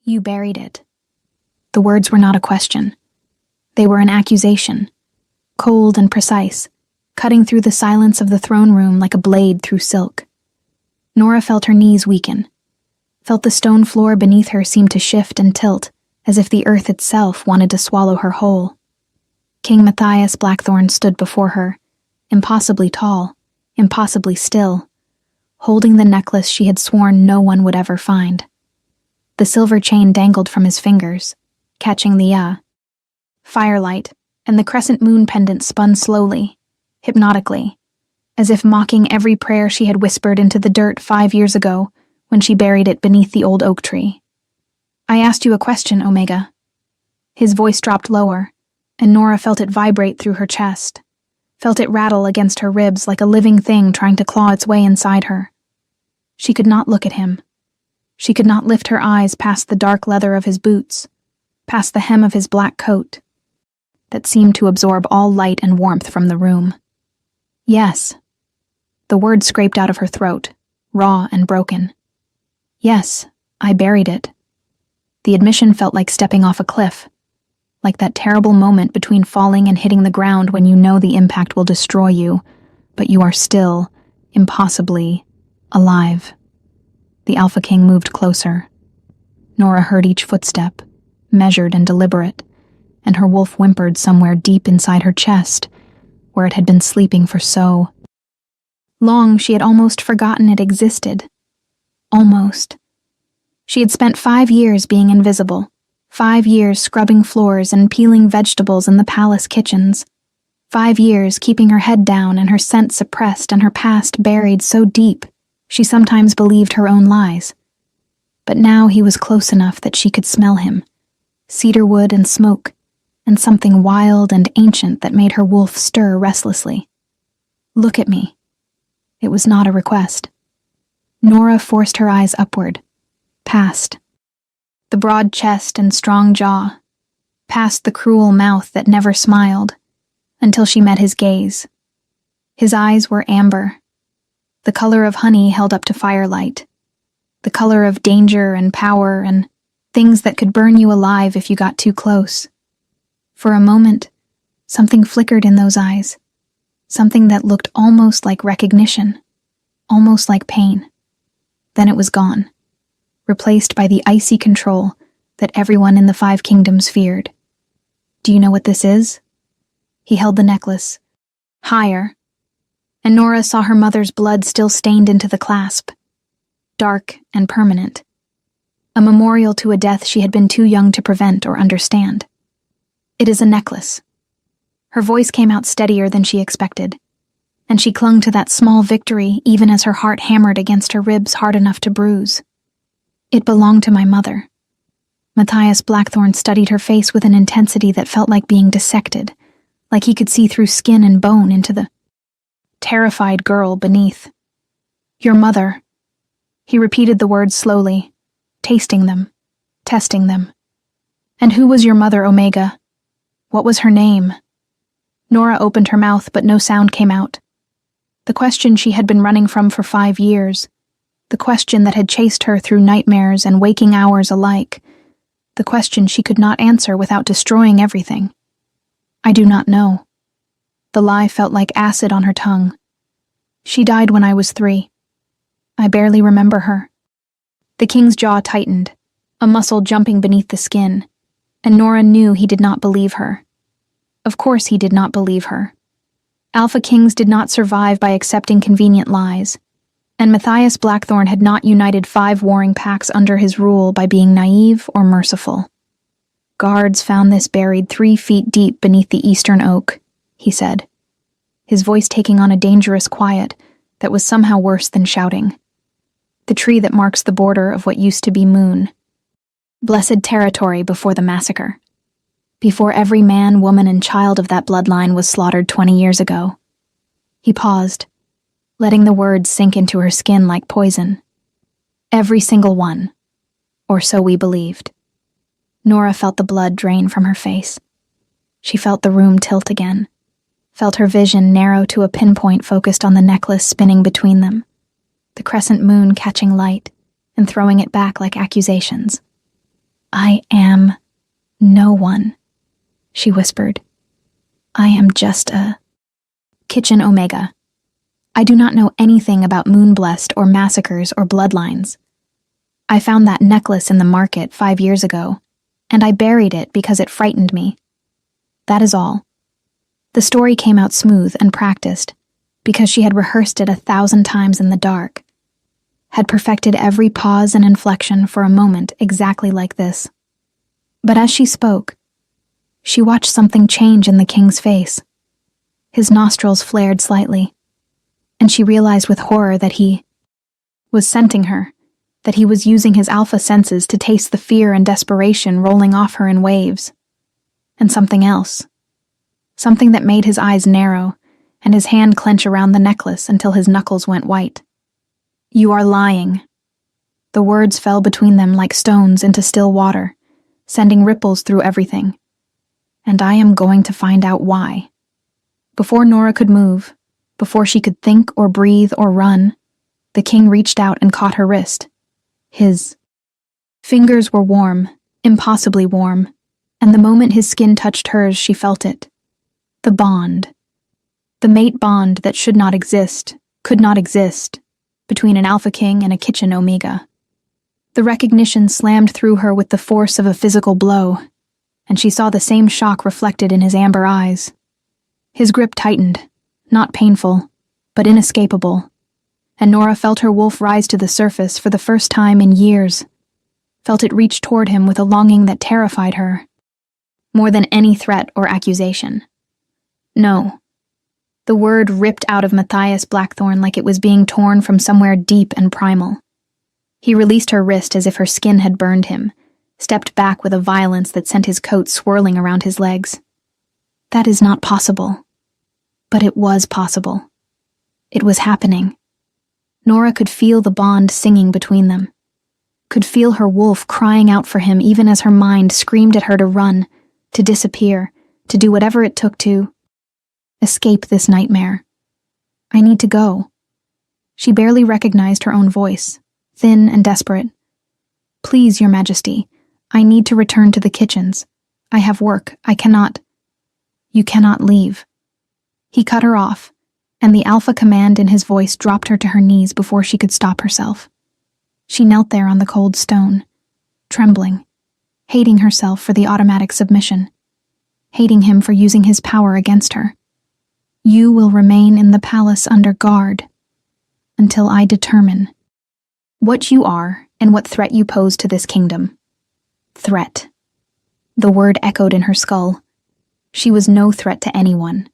You buried it. The words were not a question. They were an accusation, cold and precise, cutting through the silence of the throne room like a blade through silk. Nora felt her knees weaken, felt the stone floor beneath her seem to shift and tilt, as if the earth itself wanted to swallow her whole. King Matthias Blackthorne stood before her, impossibly tall, impossibly still, holding the necklace she had sworn no one would ever find. The silver chain dangled from his fingers, catching the firelight, and the crescent moon pendant spun slowly, hypnotically, as if mocking every prayer she had whispered into the dirt 5 years ago when she buried it beneath the old oak tree. "I asked you a question, Omega." His voice dropped lower, and Nora felt it vibrate through her chest, felt it rattle against her ribs like a living thing trying to claw its way inside her. She could not look at him. She could not lift her eyes past the dark leather of his boots, past the hem of his black coat, that seemed to absorb all light and warmth from the room. "Yes." The word scraped out of her throat, raw and broken. "Yes, I buried it." The admission felt like stepping off a cliff, like that terrible moment between falling and hitting the ground when you know the impact will destroy you, but you are still, impossibly, alive. The Alpha King moved closer. Nora heard each footstep, measured and deliberate, and her wolf whimpered somewhere deep inside her chest, where it had been sleeping for so long she had almost forgotten it existed. Almost. She had spent 5 years being invisible, 5 years scrubbing floors and peeling vegetables in the palace kitchens, 5 years keeping her head down and her scent suppressed and her past buried so deep she sometimes believed her own lies. But now he was close enough that she could smell him, cedarwood and smoke, and something wild and ancient that made her wolf stir restlessly. "Look at me." It was not a request. Nora forced her eyes upward, past the broad chest and strong jaw, past the cruel mouth that never smiled, until she met his gaze. His eyes were amber, the color of honey held up to firelight, the color of danger and power and things that could burn you alive if you got too close. For a moment, something flickered in those eyes, something that looked almost like recognition, almost like pain. Then it was gone, replaced by the icy control that everyone in the 5 kingdoms feared. "Do you know what this is?" He held the necklace, higher, and Nora saw her mother's blood still stained into the clasp, dark and permanent, a memorial to a death she had been too young to prevent or understand. "It is a necklace." Her voice came out steadier than she expected, and she clung to that small victory even as her heart hammered against her ribs hard enough to bruise. "It belonged to my mother." Matthias Blackthorne studied her face with an intensity that felt like being dissected, like he could see through skin and bone into the terrified girl beneath. "Your mother." He repeated the words slowly, tasting them, testing them. "And who was your mother, Omega? What was her name?" Nora opened her mouth, but no sound came out. The question she had been running from for 5 years, the question that had chased her through nightmares and waking hours alike, the question she could not answer without destroying everything. "I do not know." The lie felt like acid on her tongue. "She died when I was 3. I barely remember her." The king's jaw tightened, a muscle jumping beneath the skin, and Nora knew he did not believe her. Of course he did not believe her. Alpha Kings did not survive by accepting convenient lies, and Matthias Blackthorne had not united 5 warring packs under his rule by being naive or merciful. "Guards found this buried 3 feet deep beneath the eastern oak," he said, his voice taking on a dangerous quiet that was somehow worse than shouting. "The tree that marks the border of what used to be Moon. Blessed territory before the massacre. Before every man, woman, and child of that bloodline was slaughtered 20 years ago." He paused, letting the words sink into her skin like poison. "Every single one. Or so we believed." Nora felt the blood drain from her face. She felt the room tilt again, felt her vision narrow to a pinpoint focused on the necklace spinning between them, the crescent moon catching light and throwing it back like accusations. I am no one, she whispered. I am just a Kitchen Omega. I do not know anything about Moonblessed or massacres or bloodlines. I found that necklace in the market 5 years ago, and I buried it because it frightened me. That is all. The story came out smooth and practiced, because she had rehearsed it 1,000 times in the dark, had perfected every pause and inflection for a moment exactly like this. But as she spoke, she watched something change in the king's face. His nostrils flared slightly, and she realized with horror that he was scenting her, that he was using his alpha senses to taste the fear and desperation rolling off her in waves. And something else. Something that made his eyes narrow, and his hand clench around the necklace until his knuckles went white. You are lying. The words fell between them like stones into still water, sending ripples through everything. And I am going to find out why. Before Nora could move, before she could think or breathe or run, the king reached out and caught her wrist. His fingers were warm, impossibly warm, and the moment his skin touched hers, she felt it. The bond. The mate bond that should not exist, could not exist, between an Alpha King and a Kitchen Omega. The recognition slammed through her with the force of a physical blow, and she saw the same shock reflected in his amber eyes. His grip tightened, not painful, but inescapable, and Nora felt her wolf rise to the surface for the first time in years, felt it reach toward him with a longing that terrified her, more than any threat or accusation. No. The word ripped out of Matthias Blackthorne like it was being torn from somewhere deep and primal. He released her wrist as if her skin had burned him, stepped back with a violence that sent his coat swirling around his legs. That is not possible. But it was possible. It was happening. Nora could feel the bond singing between them, could feel her wolf crying out for him even as her mind screamed at her to run, to disappear, to do whatever it took to escape this nightmare. I need to go. She barely recognized her own voice, thin and desperate. Please, Your Majesty, I need to return to the kitchens. I have work. I cannot. You cannot leave. He cut her off, and the alpha command in his voice dropped her to her knees before she could stop herself. She knelt there on the cold stone, trembling, hating herself for the automatic submission, hating him for using his power against her. You will remain in the palace under guard until I determine what you are and what threat you pose to this kingdom. Threat. The word echoed in her skull. She was no threat to anyone.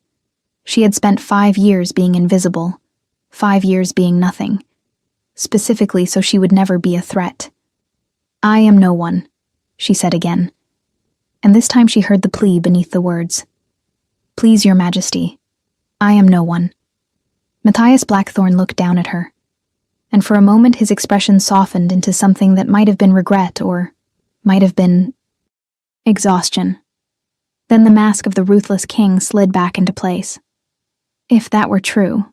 She had spent 5 years being invisible, 5 years being nothing, specifically so she would never be a threat. I am no one, she said again, and this time she heard the plea beneath the words. Please, Your Majesty, I am no one. Matthias Blackthorne looked down at her, and for a moment his expression softened into something that might have been regret or might have been exhaustion. Then the mask of the ruthless king slid back into place. If that were true,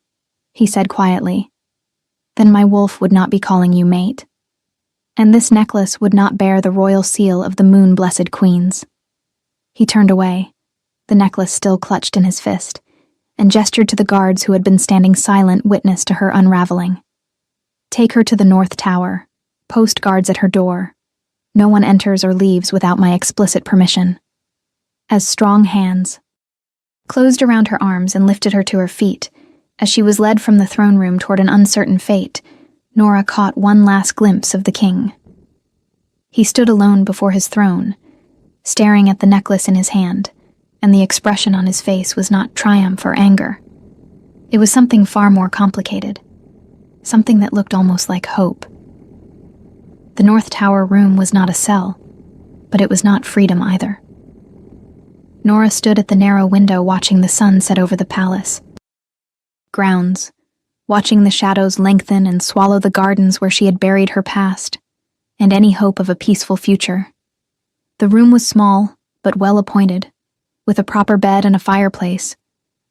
he said quietly, then my wolf would not be calling you mate. And this necklace would not bear the royal seal of the moon-blessed queens. He turned away, the necklace still clutched in his fist, and gestured to the guards who had been standing silent witness to her unraveling. Take her to the North Tower. Post guards at her door. No one enters or leaves without my explicit permission. As strong hands closed around her arms and lifted her to her feet, as she was led from the throne room toward an uncertain fate, Nora caught one last glimpse of the king. He stood alone before his throne, staring at the necklace in his hand, and the expression on his face was not triumph or anger. It was something far more complicated, something that looked almost like hope. The North Tower room was not a cell, but it was not freedom either. Nora stood at the narrow window watching the sun set over the palace grounds, watching the shadows lengthen and swallow the gardens where she had buried her past, and any hope of a peaceful future. The room was small, but well appointed, with a proper bed and a fireplace,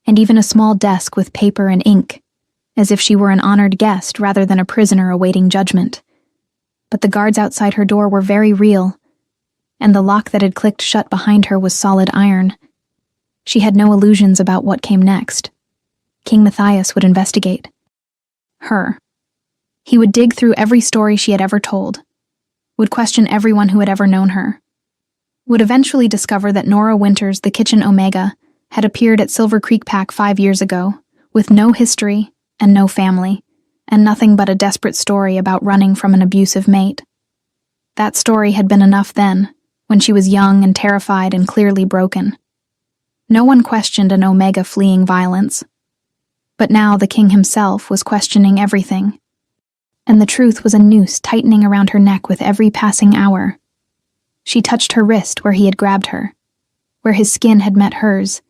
and even a small desk with paper and ink, as if she were an honored guest rather than a prisoner awaiting judgment. But the guards outside her door were very real, and the lock that had clicked shut behind her was solid iron. She had no illusions about what came next. King Matthias would investigate. Her. He would dig through every story she had ever told, would question everyone who had ever known her, would eventually discover that Nora Winters, the Kitchen Omega, had appeared at Silver Creek Pack 5 years ago, with no history and no family, and nothing but a desperate story about running from an abusive mate. That story had been enough then, when she was young and terrified and clearly broken. No one questioned an Omega fleeing violence. But now the king himself was questioning everything, and the truth was a noose tightening around her neck with every passing hour. She touched her wrist where he had grabbed her, where his skin had met hers,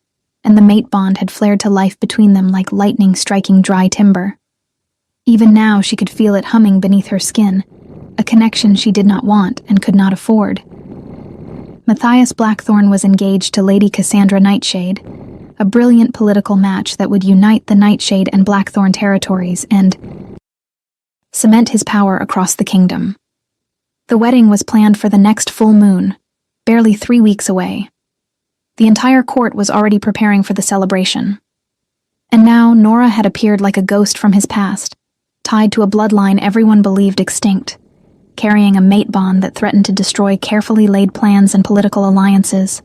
and the mate bond had flared to life between them like lightning striking dry timber. Even now she could feel it humming beneath her skin, a connection she did not want and could not afford. Matthias Blackthorne was engaged to Lady Cassandra Nightshade, a brilliant political match that would unite the Nightshade and Blackthorne territories and cement his power across the kingdom. The wedding was planned for the next full moon, barely 3 weeks away. The entire court was already preparing for the celebration. And now Nora had appeared like a ghost from his past, tied to a bloodline everyone believed extinct, carrying a mate bond that threatened to destroy carefully laid plans and political alliances.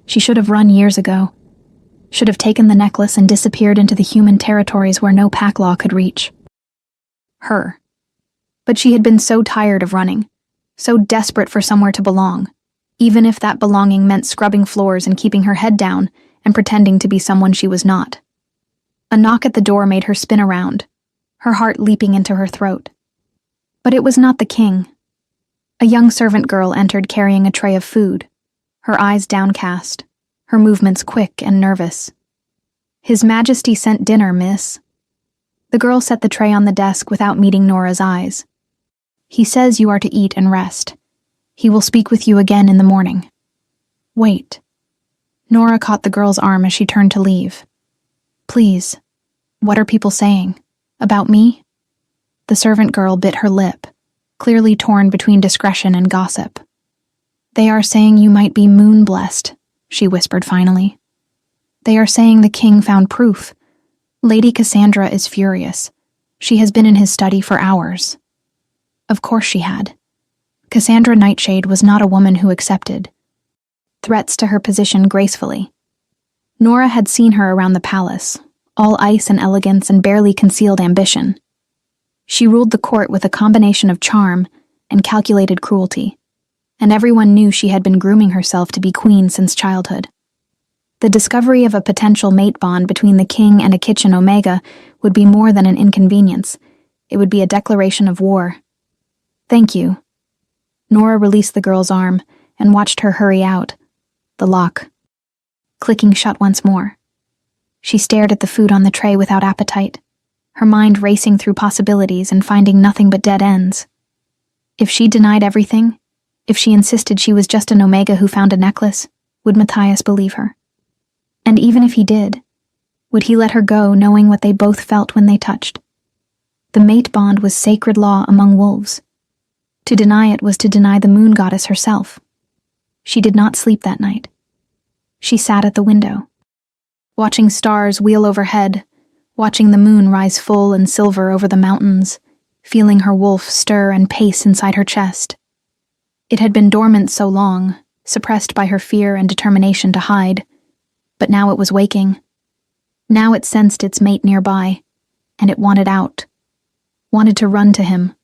She should have run years ago, should have taken the necklace and disappeared into the human territories where no pack law could reach. Her. But she had been so tired of running, so desperate for somewhere to belong, even if that belonging meant scrubbing floors and keeping her head down and pretending to be someone she was not. A knock at the door made her spin around, her heart leaping into her throat. But it was not the king. A young servant girl entered carrying a tray of food, her eyes downcast, her movements quick and nervous. "His Majesty sent dinner, miss." The girl set the tray on the desk without meeting Nora's eyes. "He says you are to eat and rest. He will speak with you again in the morning." "Wait." Nora caught the girl's arm as she turned to leave. "Please, what are people saying? About me?" The servant girl bit her lip, clearly torn between discretion and gossip. "They are saying you might be moon-blessed," she whispered finally. "They are saying the king found proof. Lady Cassandra is furious. She has been in his study for hours." Of course she had. Cassandra Nightshade was not a woman who accepted threats to her position gracefully. Nora had seen her around the palace, all ice and elegance and barely concealed ambition. She ruled the court with a combination of charm and calculated cruelty, and everyone knew she had been grooming herself to be queen since childhood. The discovery of a potential mate bond between the king and a Kitchen Omega would be more than an inconvenience. It would be a declaration of war. "Thank you." Nora released the girl's arm and watched her hurry out, the lock clicking shut once more. She stared at the food on the tray without appetite, her mind racing through possibilities and finding nothing but dead ends. If she denied everything, if she insisted she was just an Omega who found a necklace, would Matthias believe her? And even if he did, would he let her go knowing what they both felt when they touched? The mate bond was sacred law among wolves. To deny it was to deny the moon goddess herself. She did not sleep that night. She sat at the window, watching stars wheel overhead, watching the moon rise full and silver over the mountains, feeling her wolf stir and pace inside her chest. It had been dormant so long, suppressed by her fear and determination to hide, but now it was waking. Now it sensed its mate nearby, and it wanted out, wanted to run to him,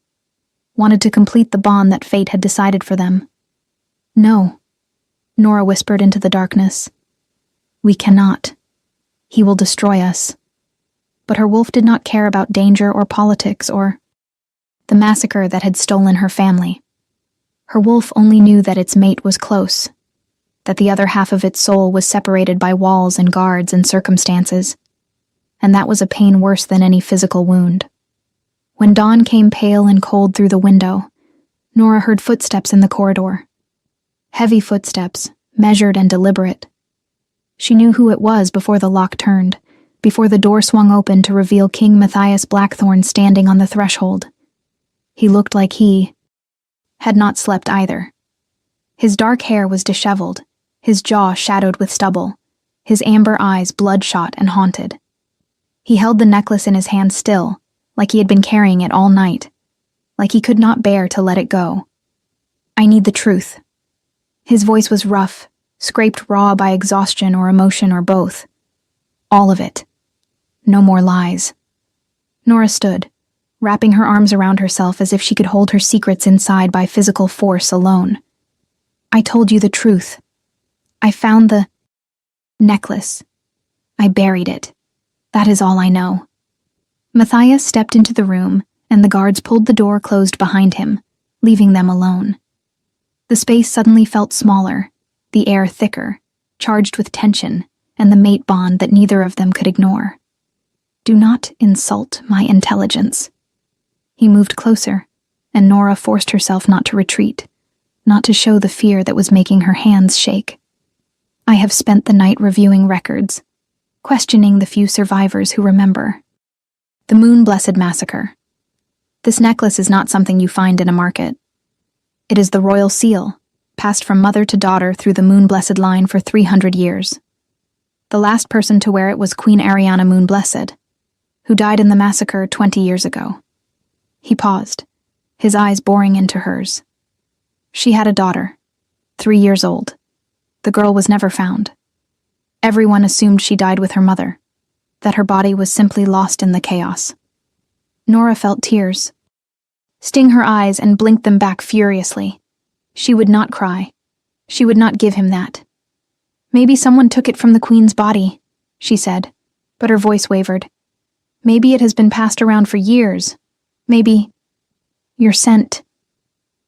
wanted to complete the bond that fate had decided for them. "No," Nora whispered into the darkness. "We cannot. He will destroy us." But her wolf did not care about danger or politics or the massacre that had stolen her family. Her wolf only knew that its mate was close, that the other half of its soul was separated by walls and guards and circumstances, and that was a pain worse than any physical wound. When dawn came pale and cold through the window, Nora heard footsteps in the corridor. Heavy footsteps, measured and deliberate. She knew who it was before the lock turned, before the door swung open to reveal King Matthias Blackthorne standing on the threshold. He looked like he had not slept either. His dark hair was disheveled, his jaw shadowed with stubble, his amber eyes bloodshot and haunted. He held the necklace in his hand still, like he had been carrying it all night, like he could not bear to let it go. "I need the truth." His voice was rough, scraped raw by exhaustion or emotion or both. All of it. No more lies. Nora stood, wrapping her arms around herself as if she could hold her secrets inside by physical force alone. "I told you the truth. I found the necklace. I buried it. That is all I know." Matthias stepped into the room, and the guards pulled the door closed behind him, leaving them alone. The space suddenly felt smaller, the air thicker, charged with tension, and the mate bond that neither of them could ignore. "Do not insult my intelligence." He moved closer, and Nora forced herself not to retreat, not to show the fear that was making her hands shake. "I have spent the night reviewing records, questioning the few survivors who remember. The Moon-Blessed Massacre. This necklace is not something you find in a market. It is the royal seal, passed from mother to daughter through the Moon-Blessed line for 300 years. The last person to wear it was Queen Ariana Moon-Blessed, who died in the massacre 20 years ago." He paused, his eyes boring into hers. "She had a daughter, 3 years old. The girl was never found. Everyone assumed she died with her mother, that her body was simply lost in the chaos." Nora felt tears sting her eyes and blinked them back furiously. She would not cry. She would not give him that. "Maybe someone took it from the Queen's body," she said, but her voice wavered. "Maybe it has been passed around for years. Maybe your scent."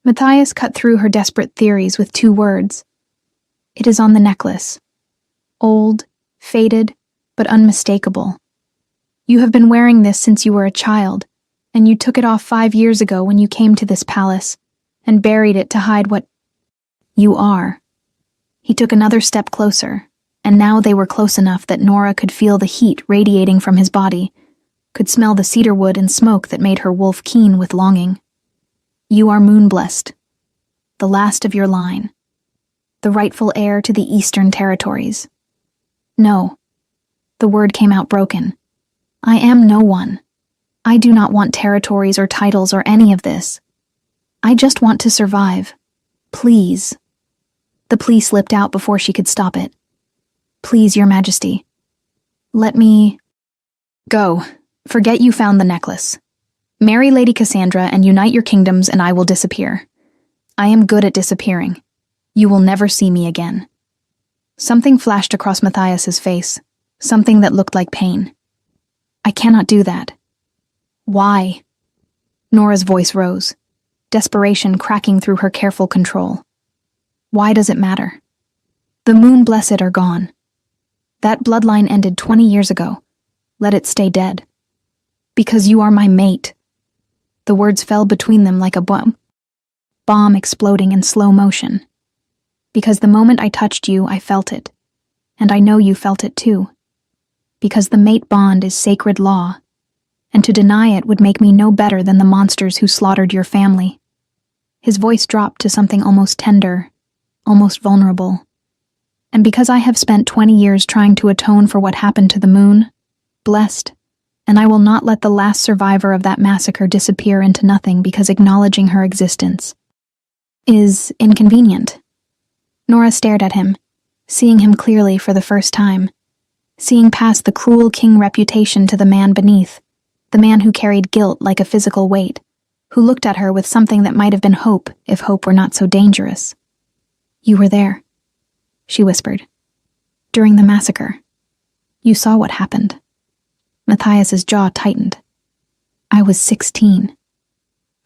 Matthias cut through her desperate theories with 2 words. "It is on the necklace. Old, faded, but unmistakable. You have been wearing this since you were a child, and you took it off 5 years ago when you came to this palace, and buried it to hide what you are." He took another step closer, and now they were close enough that Nora could feel the heat radiating from his body, could smell the cedar wood and smoke that made her wolf keen with longing. "You are Moon-Blessed, the last of your line, the rightful heir to the Eastern Territories." "No." The word came out broken. "I am no one. I do not want territories or titles or any of this. I just want to survive. Please." The plea slipped out before she could stop it. "Please, Your Majesty. Let me go. Forget you found the necklace. Marry Lady Cassandra and unite your kingdoms, and I will disappear. I am good at disappearing. You will never see me again." Something flashed across Matthias's face, something that looked like pain. "I cannot do that." "Why?" Nora's voice rose, desperation cracking through her careful control. "Why does it matter? The Moon-Blessed are gone. That bloodline ended 20 years ago. Let it stay dead. Because you are my mate." The words fell between them like a bomb exploding in slow motion. "Because the moment I touched you, I felt it. And I know you felt it too. Because the mate bond is sacred law, and to deny it would make me no better than the monsters who slaughtered your family." His voice dropped to something almost tender, almost vulnerable. "And because I have spent 20 years trying to atone for what happened to the moon, blessed, and I will not let the last survivor of that massacre disappear into nothing because acknowledging her existence is inconvenient." Nora stared at him, seeing him clearly for the first time, seeing past the cruel king reputation to the man beneath, the man who carried guilt like a physical weight, who looked at her with something that might have been hope if hope were not so dangerous. "You were there," she whispered. "During the massacre. You saw what happened." Matthias's jaw tightened. "I was 16.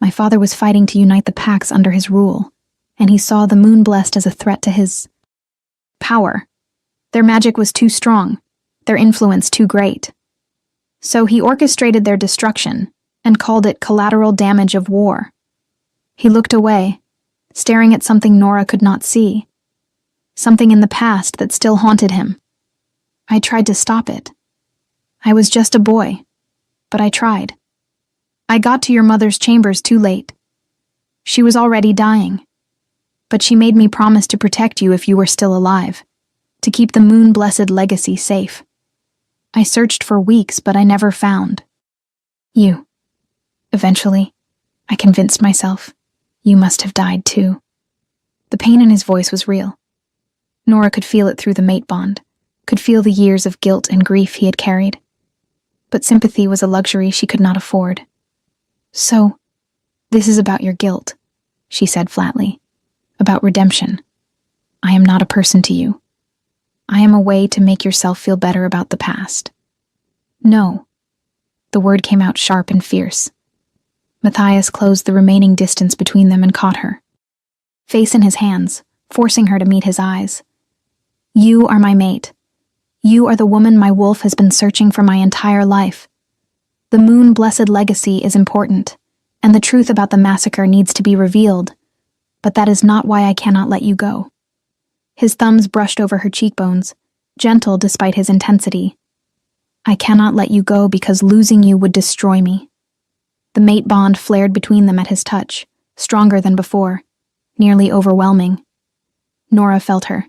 My father was fighting to unite the Pax under his rule, and he saw the Moon-Blessed as a threat to his power. Their magic was too strong, their influence too great. So he orchestrated their destruction and called it collateral damage of war." He looked away, staring at something Nora could not see, something in the past that still haunted him. "I tried to stop it. I was just a boy, but I tried. I got to your mother's chambers too late. She was already dying. But she made me promise to protect you if you were still alive, to keep the moon-blessed legacy safe. I searched for weeks, but I never found you. Eventually, I convinced myself you must have died too. The pain in his voice was real. Nora could feel it through the mate bond, could feel the years of guilt and grief he had carried. But sympathy was a luxury she could not afford. So, this is about your guilt, she said flatly. About redemption. I am not a person to you. I am a way to make yourself feel better about the past. No. The word came out sharp and fierce. Matthias closed the remaining distance between them and caught her, face in his hands, forcing her to meet his eyes. You are my mate. You are the woman my wolf has been searching for my entire life. The moon-blessed legacy is important, and the truth about the massacre needs to be revealed, but that is not why I cannot let you go. His thumbs brushed over her cheekbones, gentle despite his intensity. I cannot let you go because losing you would destroy me. The mate bond flared between them at his touch, stronger than before, nearly overwhelming. Nora felt her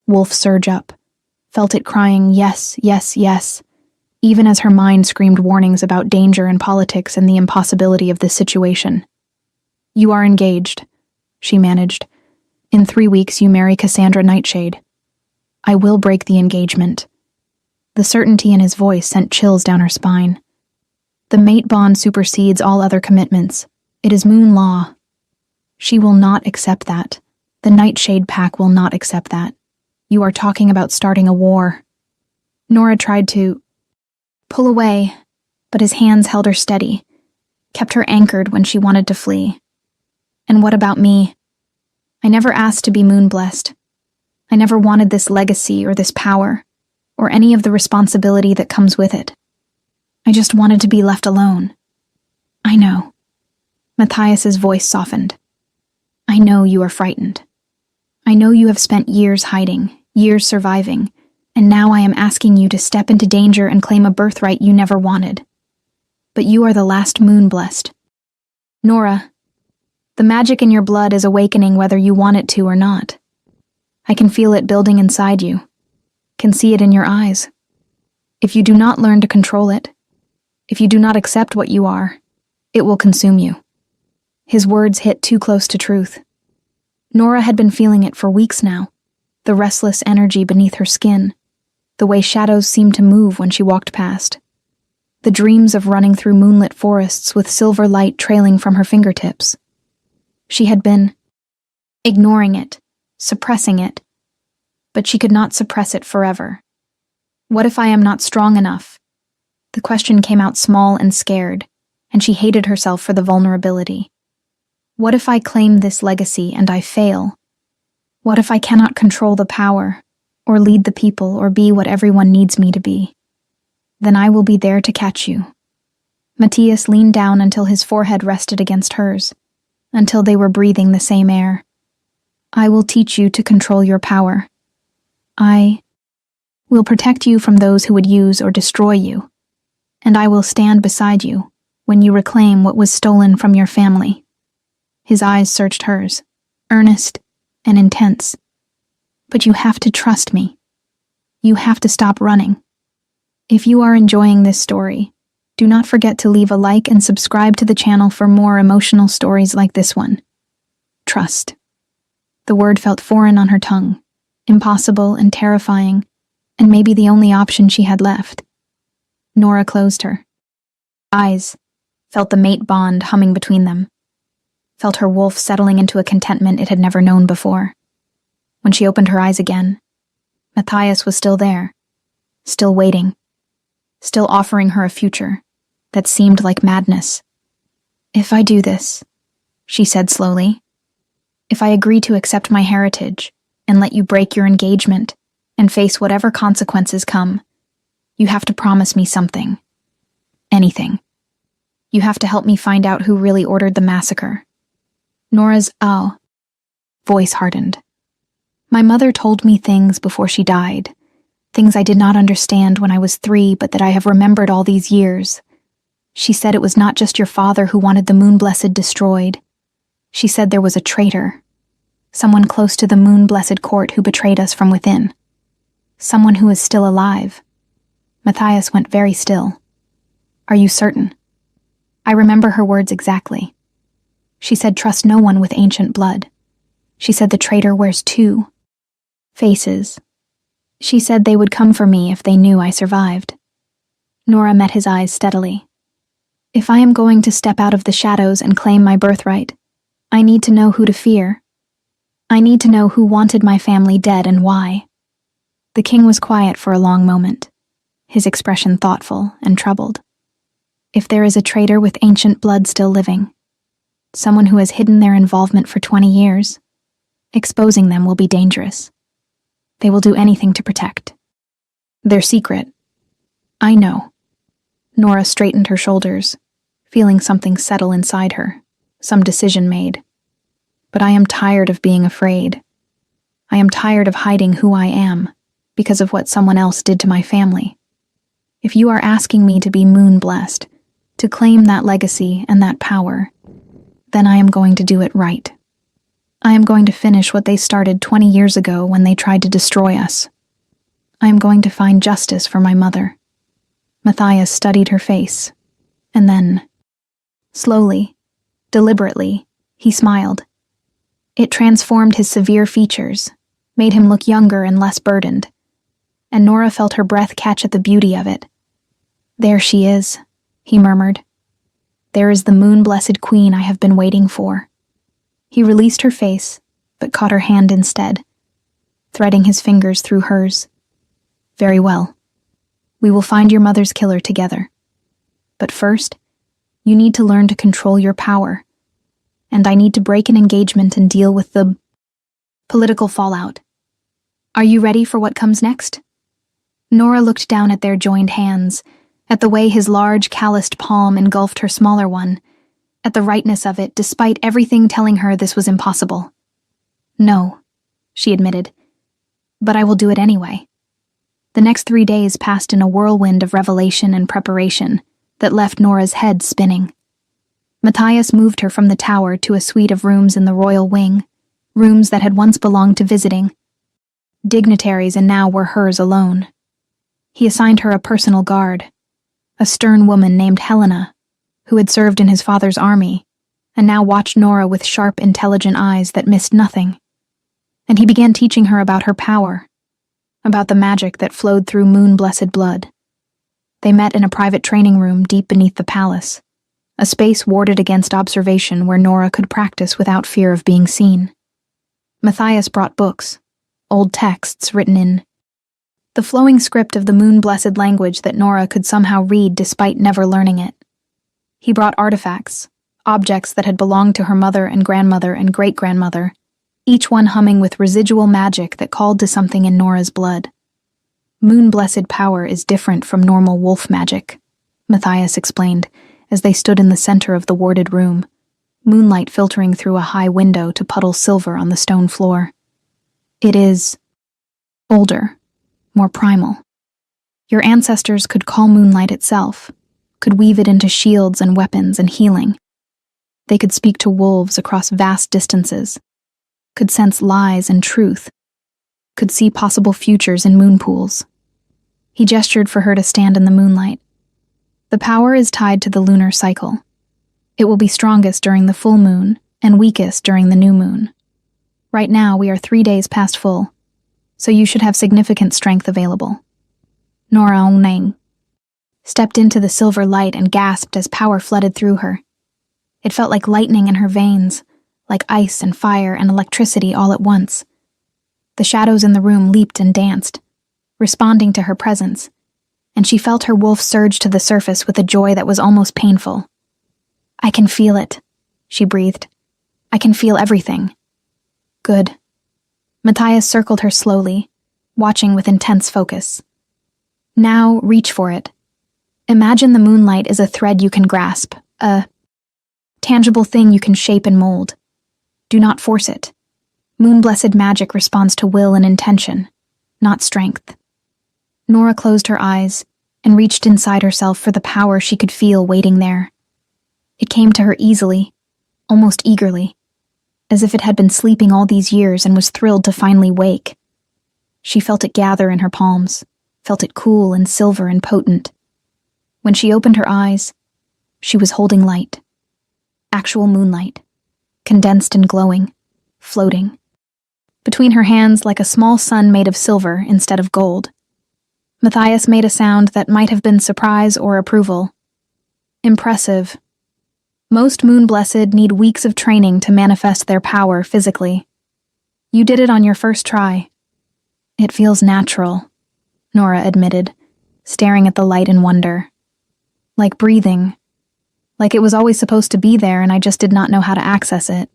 wolf surge up, felt it crying yes, yes, yes, even as her mind screamed warnings about danger and politics and the impossibility of this situation. You are engaged, she managed. In 3 weeks you marry Cassandra Nightshade. I will break the engagement. The certainty in his voice sent chills down her spine. The mate bond supersedes all other commitments. It is moon law. She will not accept that. The Nightshade Pack will not accept that. You are talking about starting a war. Nora tried to pull away, but his hands held her steady, kept her anchored when she wanted to flee. And what about me? I never asked to be moon-blessed. I never wanted this legacy or this power, or any of the responsibility that comes with it. I just wanted to be left alone. I know. Matthias's voice softened. I know you are frightened. I know you have spent years hiding, years surviving, and now I am asking you to step into danger and claim a birthright you never wanted. But you are the last moon-blessed. Nora, the magic in your blood is awakening whether you want it to or not. I can feel it building inside you, can see it in your eyes. If you do not learn to control it, if you do not accept what you are, it will consume you. His words hit too close to truth. Nora had been feeling it for weeks now, the restless energy beneath her skin, the way shadows seemed to move when she walked past, the dreams of running through moonlit forests with silver light trailing from her fingertips. She had been ignoring it, suppressing it, but she could not suppress it forever. What if I am not strong enough? The question came out small and scared, and she hated herself for the vulnerability. What if I claim this legacy and I fail? What if I cannot control the power, or lead the people, or be what everyone needs me to be? Then I will be there to catch you. Matthias leaned down until his forehead rested against hers, until they were breathing the same air. I will teach you to control your power. I will protect you from those who would use or destroy you, and I will stand beside you when you reclaim what was stolen from your family. His eyes searched hers, earnest and intense. But you have to trust me. You have to stop running. If you are enjoying this story, do not forget to leave a like and subscribe to the channel for more emotional stories like this one. Trust. The word felt foreign on her tongue, impossible and terrifying, and maybe the only option she had left. Nora closed her eyes, felt the mate bond humming between them, felt her wolf settling into a contentment it had never known before. When she opened her eyes again, Matthias was still there, still waiting, still offering her a future that seemed like madness. If I do this, she said slowly, if I agree to accept my heritage and let you break your engagement and face whatever consequences come, you have to promise me something. Anything. You have to help me find out who really ordered the massacre. Nora's voice hardened. My mother told me things before she died, things I did not understand when I was 3, but that I have remembered all these years. She said it was not just your father who wanted the Moon Blessed destroyed. She said there was a traitor. Someone close to the moon-blessed court who betrayed us from within. Someone who is still alive. Matthias went very still. Are you certain? I remember her words exactly. She said trust no one with ancient blood. She said the traitor wears two faces. She said they would come for me if they knew I survived. Nora met his eyes steadily. If I am going to step out of the shadows and claim my birthright, I need to know who to fear. I need to know who wanted my family dead and why. The king was quiet for a long moment, his expression thoughtful and troubled. If there is a traitor with ancient blood still living, someone who has hidden their involvement for 20 years, exposing them will be dangerous. They will do anything to protect their secret. I know. Nora straightened her shoulders, feeling something settle inside her, some decision made. But I am tired of being afraid. I am tired of hiding who I am because of what someone else did to my family. If you are asking me to be moon-blessed, to claim that legacy and that power, then I am going to do it right. I am going to finish what they started 20 years ago when they tried to destroy us. I am going to find justice for my mother. Matthias studied her face, and then, slowly, deliberately, he smiled. It transformed his severe features, made him look younger and less burdened, and Nora felt her breath catch at the beauty of it. There she is, he murmured. There is the moon-blessed queen I have been waiting for. He released her face, but caught her hand instead, threading his fingers through hers. Very well. We will find your mother's killer together. But first, you need to learn to control your power, and I need to break an engagement and deal with the political fallout. Are you ready for what comes next? Nora looked down at their joined hands, at the way his large, calloused palm engulfed her smaller one, at the rightness of it, despite everything telling her this was impossible. No, she admitted, but I will do it anyway. The next 3 days passed in a whirlwind of revelation and preparation that left Nora's head spinning. Matthias moved her from the tower to a suite of rooms in the royal wing, rooms that had once belonged to visiting dignitaries and now were hers alone. He assigned her a personal guard, a stern woman named Helena, who had served in his father's army, and now watched Nora with sharp, intelligent eyes that missed nothing. And he began teaching her about her power, about the magic that flowed through moon-blessed blood. They met in a private training room deep beneath the palace, a space warded against observation where Nora could practice without fear of being seen. Matthias brought books, old texts written in the flowing script of the moon-blessed language that Nora could somehow read despite never learning it. He brought artifacts, objects that had belonged to her mother and great-grandmother, each one humming with residual magic that called to something in Nora's blood. Moon-blessed power is different from normal wolf magic, Matthias explained, as they stood in the center of the warded room, moonlight filtering through a high window to puddle silver on the stone floor. It is older, more primal. Your ancestors could call moonlight itself, could weave it into shields and weapons and healing. They could speak to wolves across vast distances, could sense lies and truth, could see possible futures in moon pools. He gestured for her to stand in the moonlight. The power is tied to the lunar cycle. It will be strongest during the full moon and weakest during the new moon. Right now we are 3 days past full, so you should have significant strength available. Nora Ongnang stepped into the silver light and gasped as power flooded through her. It felt like lightning in her veins, like ice and fire and electricity all at once. The shadows in the room leaped and danced, responding to her presence, and she felt her wolf surge to the surface with a joy that was almost painful. I can feel it, she breathed. I can feel everything. Good. Matthias circled her slowly, watching with intense focus. Now reach for it. Imagine the moonlight is a thread you can grasp, a tangible thing you can shape and mold. Do not force it. Moon-blessed magic responds to will and intention, not strength. Nora closed her eyes and reached inside herself for the power she could feel waiting there. It came to her easily, almost eagerly. as if it had been sleeping all these years and was thrilled to finally wake. She felt it gather in her palms, felt it cool and silver and potent. When she opened her eyes, she was holding light. Actual moonlight, condensed and glowing, floating. Between her hands like a small sun made of silver instead of gold. Matthias made a sound that might have been surprise or approval. Impressive. Most Moon-Blessed need weeks of training to manifest their power physically. You did it on your first try. It feels natural, Nora admitted, staring at the light in wonder. Like breathing. Like it was always supposed to be there and I just did not know how to access it.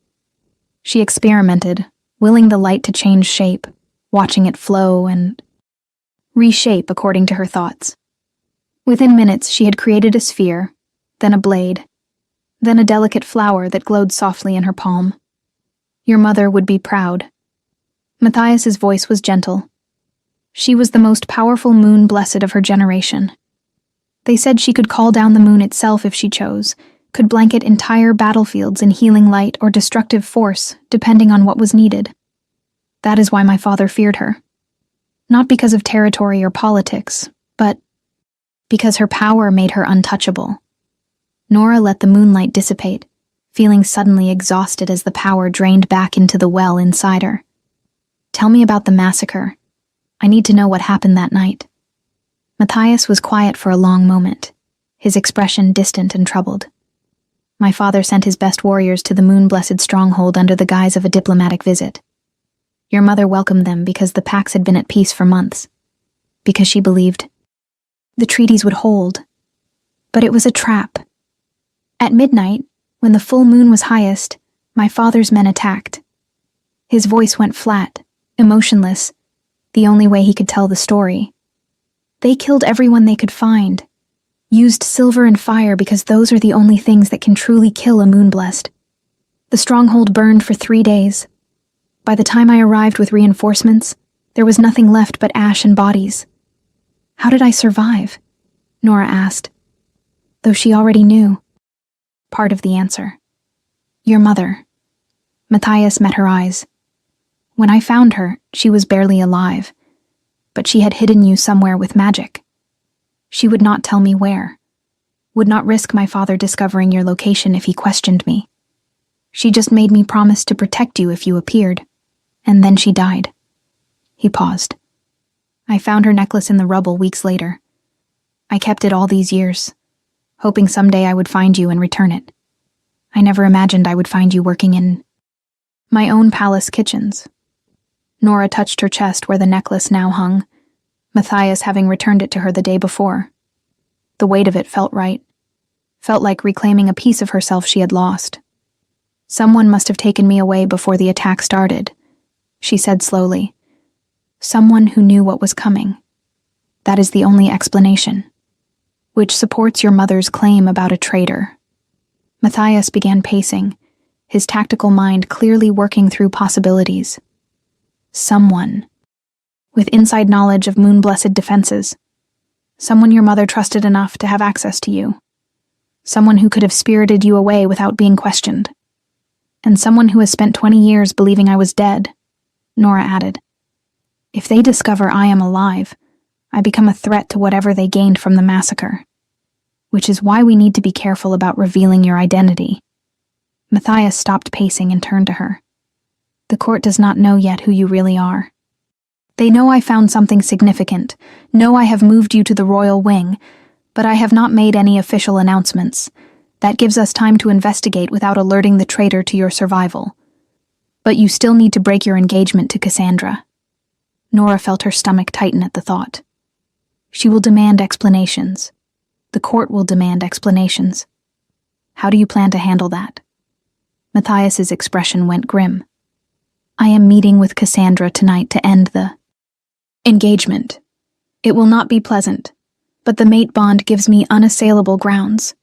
She experimented, willing the light to change shape, watching it flow and reshape according to her thoughts. Within minutes, she had created a sphere, then a blade, then a delicate flower that glowed softly in her palm. Your mother would be proud. Matthias's voice was gentle. She was the most powerful Moon-Blessed of her generation. They said she could call down the moon itself if she chose, could blanket entire battlefields in healing light or destructive force, depending on what was needed. That is why my father feared her. Not because of territory or politics, but because her power made her untouchable. Nora let the moonlight dissipate, feeling suddenly exhausted as the power drained back into the well inside her. Tell me about the massacre. I need to know what happened that night. Matthias was quiet for a long moment, his expression distant and troubled. My father sent his best warriors to the Moon-Blessed stronghold under the guise of a diplomatic visit. Your mother welcomed them because the Pax had been at peace for months. Because she believed the treaties would hold. But it was a trap. At midnight, when the full moon was highest, my father's men attacked. His voice went flat, emotionless, the only way he could tell the story. They killed everyone they could find, used silver and fire because those are the only things that can truly kill a Moon-Blessed. The stronghold burned for 3 days. By the time I arrived with reinforcements, there was nothing left but ash and bodies. How did I survive? Nora asked, though she already knew. Part of the answer. Your mother. Matthias met her eyes. When I found her, she was barely alive, but she had hidden you somewhere with magic. She would not tell me where, would not risk my father discovering your location if he questioned me. She just made me promise to protect you if you appeared, and then she died. He paused. I found her necklace in the rubble weeks later. I kept it all these years, hoping someday I would find you and return it. I never imagined I would find you working in my own palace kitchens. Nora touched her chest where the necklace now hung, Matthias having returned it to her the day before. The weight of it felt right. Felt like reclaiming a piece of herself she had lost. Someone must have taken me away before the attack started, she said slowly. Someone who knew what was coming. That is the only explanation. Which supports your mother's claim about a traitor. Matthias began pacing, his tactical mind clearly working through possibilities. Someone. With inside knowledge of Moon-Blessed defenses. Someone your mother trusted enough to have access to you. Someone who could have spirited you away without being questioned. And someone who has spent 20 years believing I was dead, Nora added. If they discover I am alive, I become a threat to whatever they gained from the massacre. Which is why we need to be careful about revealing your identity. Matthias stopped pacing and turned to her. The court does not know yet who you really are. They know I found something significant, know I have moved you to the royal wing, but I have not made any official announcements. That gives us time to investigate without alerting the traitor to your survival. But you still need to break your engagement to Cassandra. Nora felt her stomach tighten at the thought. She will demand explanations. The court will demand explanations. How do you plan to handle that? Matthias's expression went grim. I am meeting with Cassandra tonight to end the engagement. It will not be pleasant, but the mate bond gives me unassailable grounds.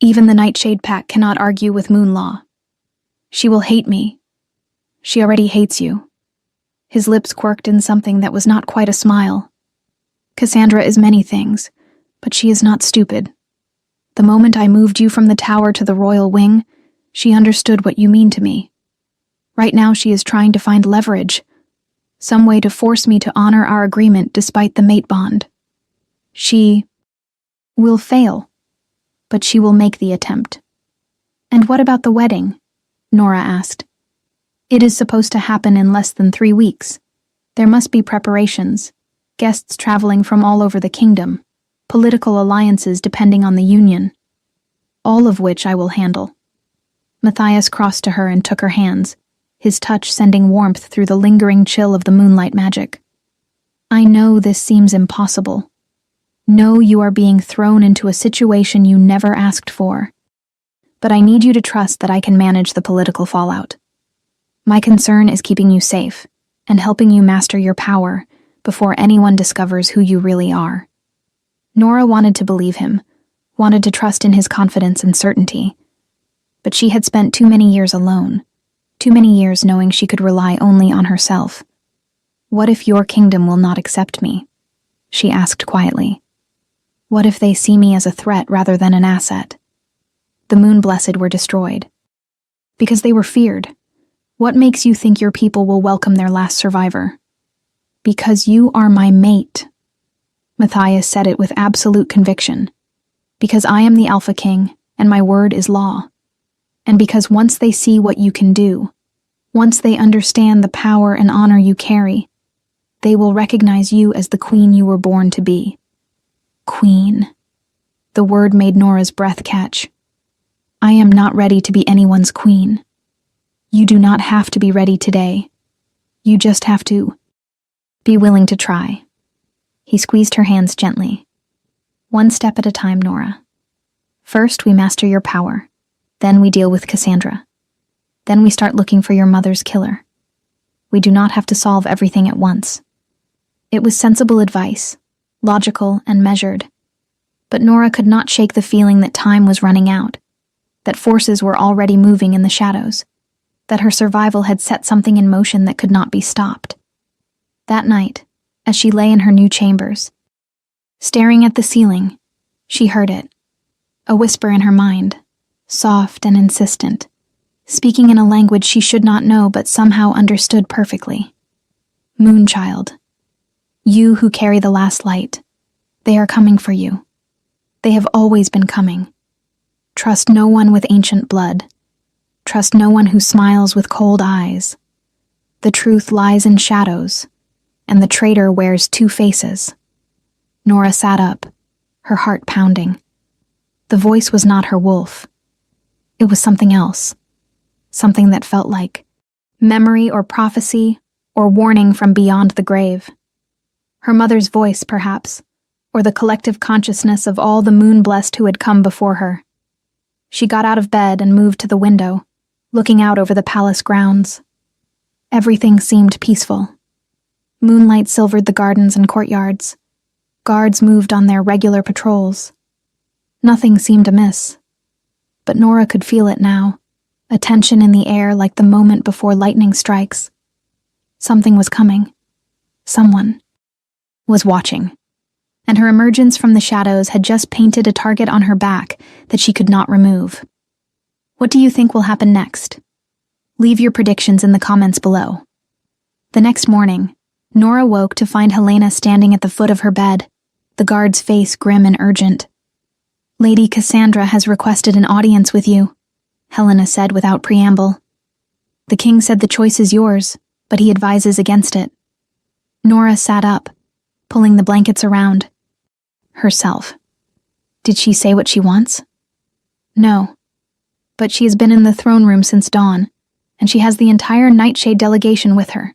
Even the Nightshade Pack cannot argue with Moon Law. She will hate me. She already hates you. His lips quirked in something that was not quite a smile. Cassandra is many things, but she is not stupid. The moment I moved you from the tower to the royal wing, she understood what you mean to me. Right now she is trying to find leverage, some way to force me to honor our agreement despite the mate bond. She will fail, but she will make the attempt. And what about the wedding? Nora asked. It is supposed to happen in less than 3 weeks. There must be preparations, guests traveling from all over the kingdom, political alliances depending on the union, all of which I will handle. Matthias crossed to her and took her hands, his touch sending warmth through the lingering chill of the moonlight magic. I know this seems impossible. Know you are being thrown into a situation you never asked for. But I need you to trust that I can manage the political fallout. My concern is keeping you safe and helping you master your power before anyone discovers who you really are. Nora wanted to believe him, wanted to trust in his confidence and certainty. But she had spent too many years alone, too many years knowing she could rely only on herself. What if your kingdom will not accept me? She asked quietly. What if they see me as a threat rather than an asset? The Moon-Blessed were destroyed. Because they were feared. What makes you think your people will welcome their last survivor? Because you are my mate. Matthias said it with absolute conviction. Because I am the Alpha King, and my word is law. And because once they see what you can do, once they understand the power and honor you carry, they will recognize you as the queen you were born to be. Queen. The word made Nora's breath catch. I am not ready to be anyone's queen. You do not have to be ready today. You just have to be willing to try. He squeezed her hands gently. One step at a time, Nora. First, we master your power. Then we deal with Cassandra. Then we start looking for your mother's killer. We do not have to solve everything at once. It was sensible advice, logical and measured. But Nora could not shake the feeling that time was running out, that forces were already moving in the shadows, that her survival had set something in motion that could not be stopped. That night, as she lay in her new chambers, staring at the ceiling, she heard it, a whisper in her mind, soft and insistent, speaking in a language she should not know but somehow understood perfectly. Moonchild, you who carry the last light, they are coming for you. They have always been coming. Trust no one with ancient blood. Trust no one who smiles with cold eyes. The truth lies in shadows, and the traitor wears 2 faces. Nora sat up, her heart pounding. The voice was not her wolf. It was something else, something that felt like memory or prophecy or warning from beyond the grave. Her mother's voice, perhaps, or the collective consciousness of all the moon-blessed who had come before her. She got out of bed and moved to the window, looking out over the palace grounds. Everything seemed peaceful. Moonlight silvered the gardens and courtyards. Guards moved on their regular patrols. Nothing seemed amiss. But Nora could feel it now, a tension in the air like the moment before lightning strikes. Something was coming. Someone was watching. And her emergence from the shadows had just painted a target on her back that she could not remove. What do you think will happen next? Leave your predictions in the comments below. The next morning, Nora woke to find Helena standing at the foot of her bed, the guard's face grim and urgent. Lady Cassandra has requested an audience with you, Helena said without preamble. The king said the choice is yours, but he advises against it. Nora sat up, pulling the blankets around. Herself. Did she say what she wants? No. But she has been in the throne room since dawn, and she has the entire Nightshade delegation with her.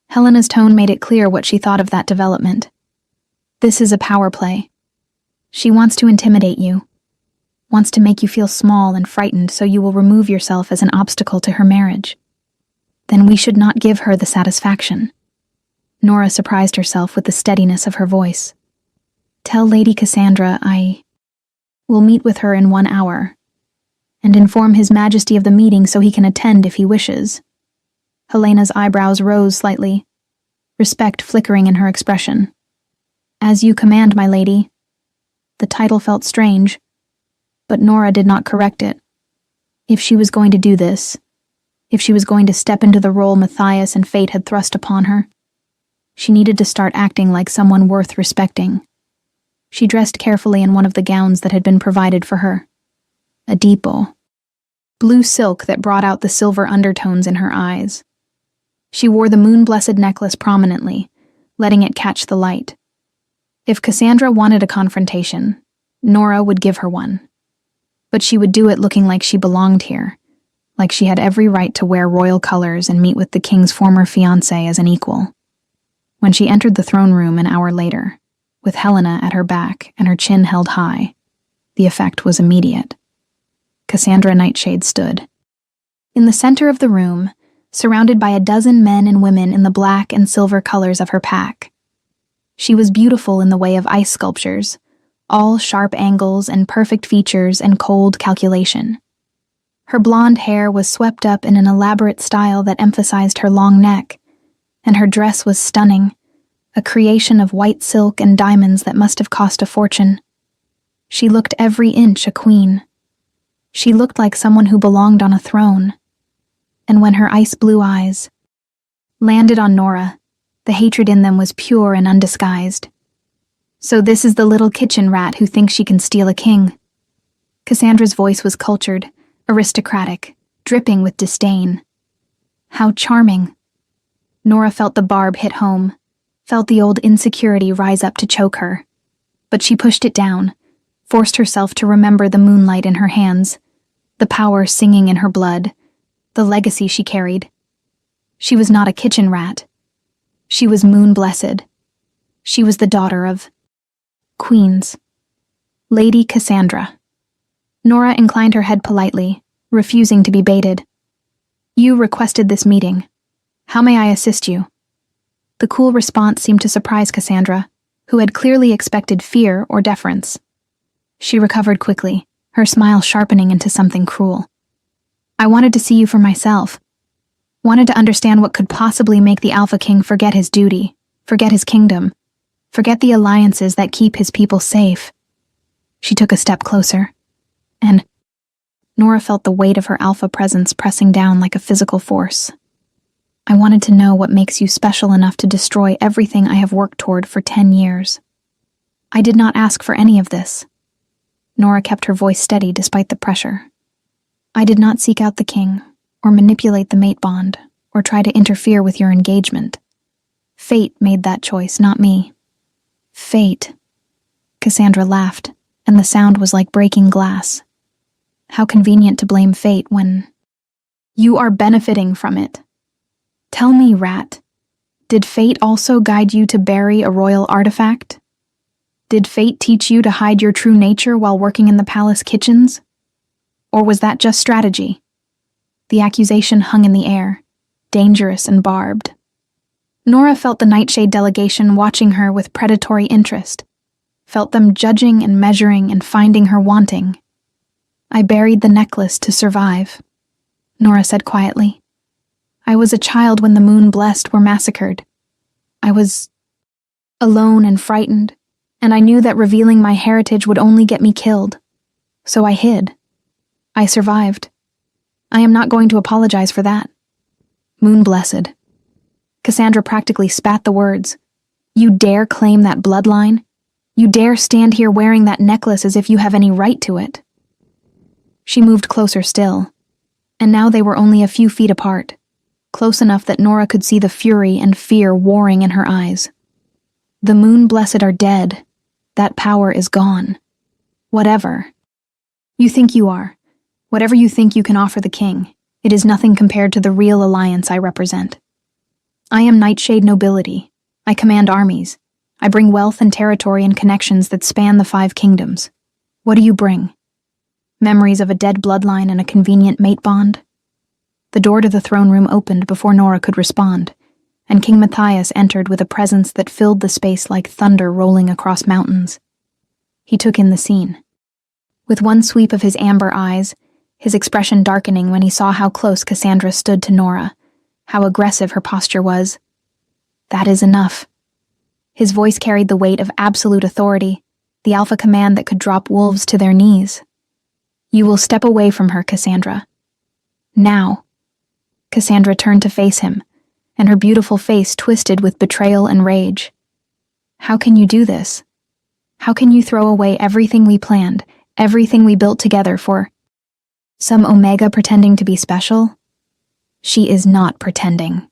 Helena's tone made it clear what she thought of that development. This is a power play. She wants to intimidate you, wants to make you feel small and frightened so you will remove yourself as an obstacle to her marriage. Then we should not give her the satisfaction. Nora surprised herself with the steadiness of her voice. Tell Lady Cassandra I will meet with her in 1 hour, and inform His Majesty of the meeting so he can attend if he wishes. Helena's eyebrows rose slightly, respect flickering in her expression. As you command, my lady. The title felt strange, but Nora did not correct it. If she was going to do this, If she was going to step into the role Matthias and fate had thrust upon her, she needed to start acting like someone worth respecting. She dressed carefully in one of the gowns that had been provided for her. A dippo. Blue silk that brought out the silver undertones in her eyes. She wore the moon-blessed necklace prominently, letting it catch the light. If Cassandra wanted a confrontation, Nora would give her one. But she would do it looking like she belonged here, like she had every right to wear royal colors and meet with the king's former fiancé as an equal. When she entered the throne room an hour later, with Helena at her back and her chin held high, the effect was immediate. Cassandra Nightshade stood. In the center of the room, surrounded by a dozen men and women in the black and silver colors of her pack. She was beautiful in the way of ice sculptures, all sharp angles and perfect features and cold calculation. Her blonde hair was swept up in an elaborate style that emphasized her long neck, and her dress was stunning, a creation of white silk and diamonds that must have cost a fortune. She looked every inch a queen. She looked like someone who belonged on a throne. And when her ice-blue eyes landed on Nora, the hatred in them was pure and undisguised. So this is the little kitchen rat who thinks she can steal a king. Cassandra's voice was cultured, aristocratic, dripping with disdain. How charming. Nora felt the barb hit home, felt the old insecurity rise up to choke her. But she pushed it down, forced herself to remember the moonlight in her hands, the power singing in her blood, the legacy she carried. She was not a kitchen rat. She was moon-blessed. She was the daughter of queens. Lady Cassandra. Nora inclined her head politely, refusing to be baited. You requested this meeting. How may I assist you? The cool response seemed to surprise Cassandra, who had clearly expected fear or deference. She recovered quickly, her smile sharpening into something cruel. I wanted to see you for myself. Wanted to understand what could possibly make the Alpha King forget his duty, forget his kingdom, forget the alliances that keep his people safe. She took a step closer, and Nora felt the weight of her Alpha presence pressing down like a physical force. I wanted to know what makes you special enough to destroy everything I have worked toward for 10 years. I did not ask for any of this. Nora kept her voice steady despite the pressure. I did not seek out the king, or manipulate the mate bond, or try to interfere with your engagement. Fate made that choice, not me. Fate. Cassandra laughed, and the sound was like breaking glass. How convenient to blame fate when you are benefiting from it. Tell me, rat, did fate also guide you to bury a royal artifact? Did fate teach you to hide your true nature while working in the palace kitchens? Or was that just strategy? The accusation hung in the air, dangerous and barbed. Nora felt the Nightshade delegation watching her with predatory interest, felt them judging and measuring and finding her wanting. I buried the necklace to survive, Nora said quietly. I was a child when the moon-blessed were massacred. I was alone and frightened, and I knew that revealing my heritage would only get me killed. So I hid. I survived. I am not going to apologize for that. Moon-blessed. Cassandra practically spat the words. You dare claim that bloodline? You dare stand here wearing that necklace as if you have any right to it? She moved closer still, and now they were only a few feet apart, close enough that Nora could see the fury and fear warring in her eyes. The moon-blessed are dead. That power is gone. Whatever. You think you are. Whatever you think you can offer the king, it is nothing compared to the real alliance I represent. I am Nightshade nobility. I command armies. I bring wealth and territory and connections that span the 5 kingdoms. What do you bring? Memories of a dead bloodline and a convenient mate bond? The door to the throne room opened before Nora could respond, and King Matthias entered with a presence that filled the space like thunder rolling across mountains. He took in the scene. With one sweep of his amber eyes, his expression darkening when he saw how close Cassandra stood to Nora, how aggressive her posture was. That is enough. His voice carried the weight of absolute authority, the alpha command that could drop wolves to their knees. You will step away from her, Cassandra. Now. Cassandra turned to face him, and her beautiful face twisted with betrayal and rage. How can you do this? How can you throw away everything we planned, everything we built together for some Omega pretending to be special? She is not pretending.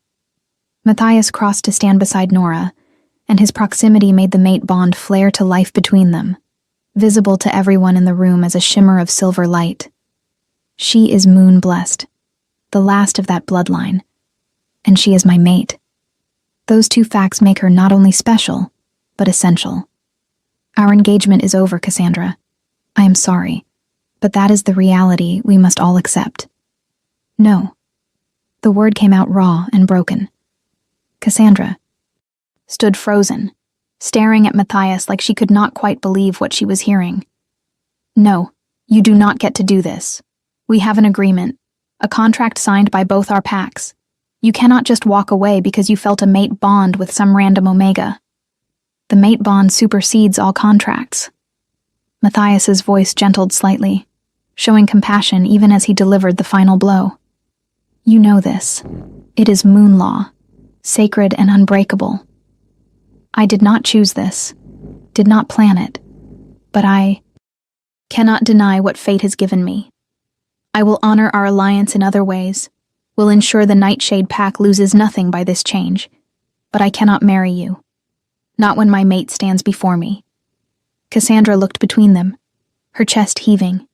Matthias crossed to stand beside Nora, and his proximity made the mate bond flare to life between them, visible to everyone in the room as a shimmer of silver light. She is moon-blessed, the last of that bloodline, and she is my mate. Those two facts make her not only special, but essential. Our engagement is over, Cassandra. I am sorry, but that is the reality we must all accept. No. The word came out raw and broken. Cassandra stood frozen, staring at Matthias like she could not quite believe what she was hearing. No, you do not get to do this. We have an agreement, a contract signed by both our packs. You cannot just walk away because you felt a mate bond with some random Omega. The mate bond supersedes all contracts. Matthias's voice gentled slightly, showing compassion even as he delivered the final blow. You know this. It is moon law, sacred and unbreakable. I did not choose this, did not plan it, but I cannot deny what fate has given me. I will honor our alliance in other ways, will ensure the Nightshade Pack loses nothing by this change, but I cannot marry you. Not when my mate stands before me. Cassandra looked between them, her chest heaving,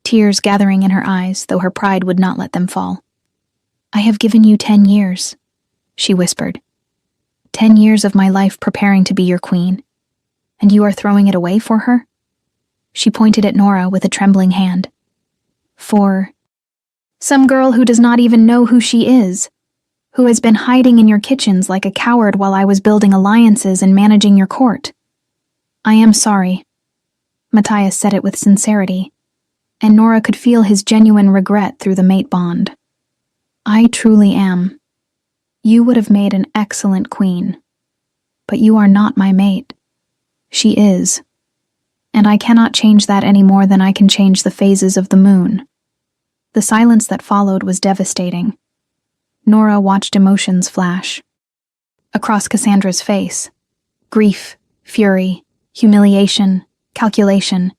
tears gathering in her eyes, though her pride would not let them fall. I have given you 10 years, she whispered. 10 years of my life preparing to be your queen, and you are throwing it away for her? She pointed at Nora with a trembling hand. For some girl who does not even know who she is, who has been hiding in your kitchens like a coward while I was building alliances and managing your court. I am sorry. Matthias said it with sincerity, and Nora could feel his genuine regret through the mate bond. I truly am. You would have made an excellent queen, but you are not my mate. She is, and I cannot change that any more than I can change the phases of the moon. The silence that followed was devastating. Nora watched emotions flash. Across Cassandra's face, grief, fury, humiliation, calculation,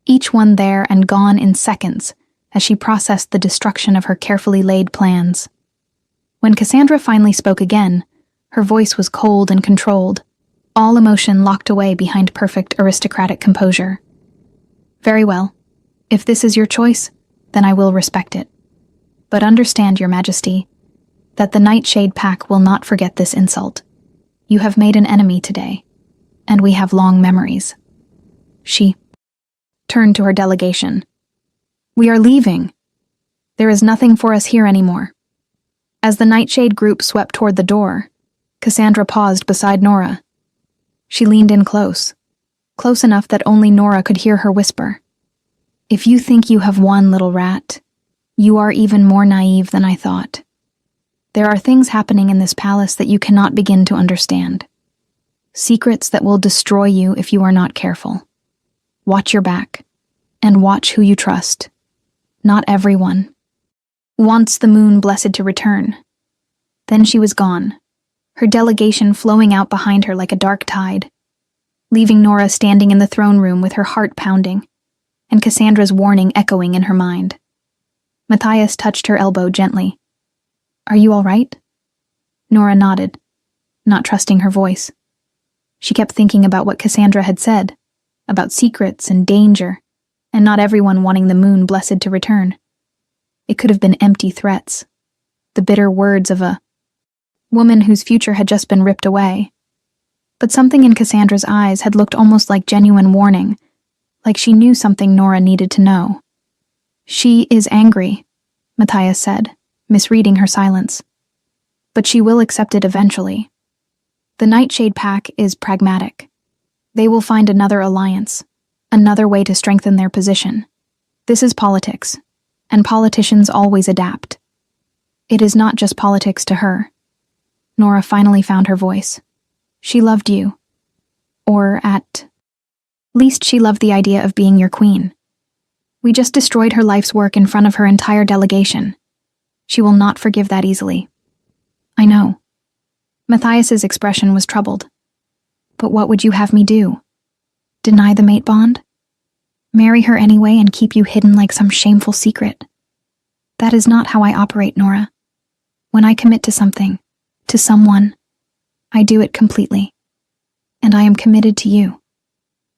each one there and gone in seconds as she processed the destruction of her carefully laid plans. When Cassandra finally spoke again, her voice was cold and controlled, all emotion locked away behind perfect aristocratic composure. Very well. If this is your choice, then I will respect it. But understand, Your Majesty, that the Nightshade Pack will not forget this insult. You have made an enemy today, and we have long memories. She turned to her delegation. We are leaving. There is nothing for us here anymore. As the Nightshade group swept toward the door, Cassandra paused beside Nora. She leaned in close enough that only Nora could hear her whisper. If you think you have won, little rat, you are even more naive than I thought. There are things happening in this palace that you cannot begin to understand. Secrets that will destroy you if you are not careful. Watch your back, and watch who you trust. Not everyone wants the moon blessed to return. Then she was gone, her delegation flowing out behind her like a dark tide, leaving Nora standing in the throne room with her heart pounding, and Cassandra's warning echoing in her mind. Matthias touched her elbow gently. Are you all right? Nora nodded, not trusting her voice. She kept thinking about what Cassandra had said, about secrets and danger, and not everyone wanting the moon blessed to return. It could have been empty threats, the bitter words of a woman whose future had just been ripped away. But something in Cassandra's eyes had looked almost like genuine warning, like she knew something Nora needed to know. She is angry, Matthias said, misreading her silence. But she will accept it eventually. The Nightshade Pack is pragmatic. They will find another alliance, another way to strengthen their position. This is politics, and politicians always adapt. It is not just politics to her. Nora finally found her voice. She loved you. Or at least she loved the idea of being your queen. We just destroyed her life's work in front of her entire delegation. She will not forgive that easily. I know. Matthias's expression was troubled. But what would you have me do? Deny the mate bond? Marry her anyway and keep you hidden like some shameful secret? That is not how I operate, Nora. When I commit to something, to someone, I do it completely. And I am committed to you.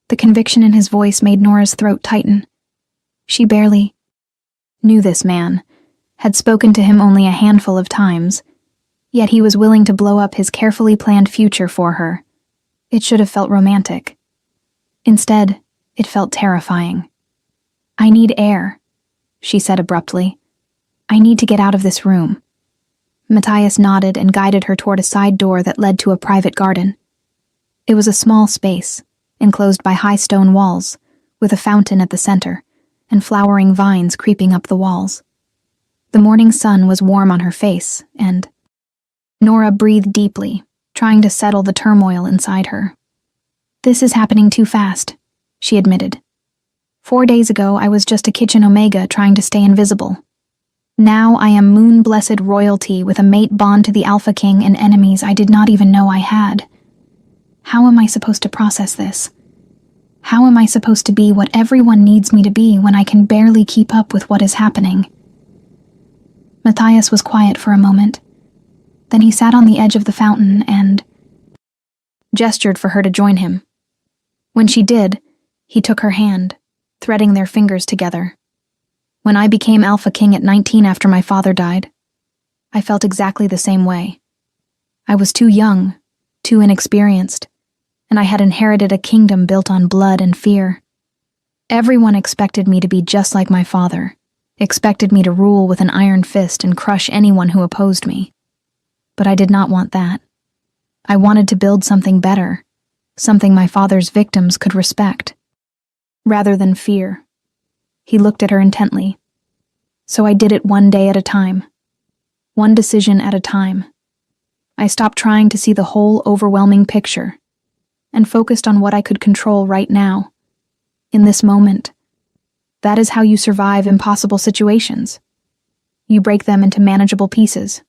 The conviction in his voice made Nora's throat tighten. She barely knew this man, had spoken to him only a handful of times, yet he was willing to blow up his carefully planned future for her. It should have felt romantic. Instead, it felt terrifying. I need air, she said abruptly. I need to get out of this room. Matthias nodded and guided her toward a side door that led to a private garden. It was a small space, enclosed by high stone walls, with a fountain at the center, and flowering vines creeping up the walls. The morning sun was warm on her face, and Nora breathed deeply, trying to settle the turmoil inside her. This is happening too fast, she admitted. 4 days ago, I was just a kitchen omega trying to stay invisible. Now I am moon-blessed royalty with a mate bond to the Alpha King and enemies I did not even know I had. How am I supposed to process this? How am I supposed to be what everyone needs me to be when I can barely keep up with what is happening? Matthias was quiet for a moment. Then he sat on the edge of the fountain and gestured for her to join him. When she did, he took her hand, threading their fingers together. When I became Alpha King at 19 after my father died, I felt exactly the same way. I was too young, too inexperienced, and I had inherited a kingdom built on blood and fear. Everyone expected me to be just like my father, expected me to rule with an iron fist and crush anyone who opposed me. But I did not want that. I wanted to build something better, something my father's victims could respect, rather than fear. He looked at her intently. So I did it one day at a time, one decision at a time. I stopped trying to see the whole overwhelming picture and focused on what I could control right now, in this moment. That is how you survive impossible situations. You break them into manageable pieces.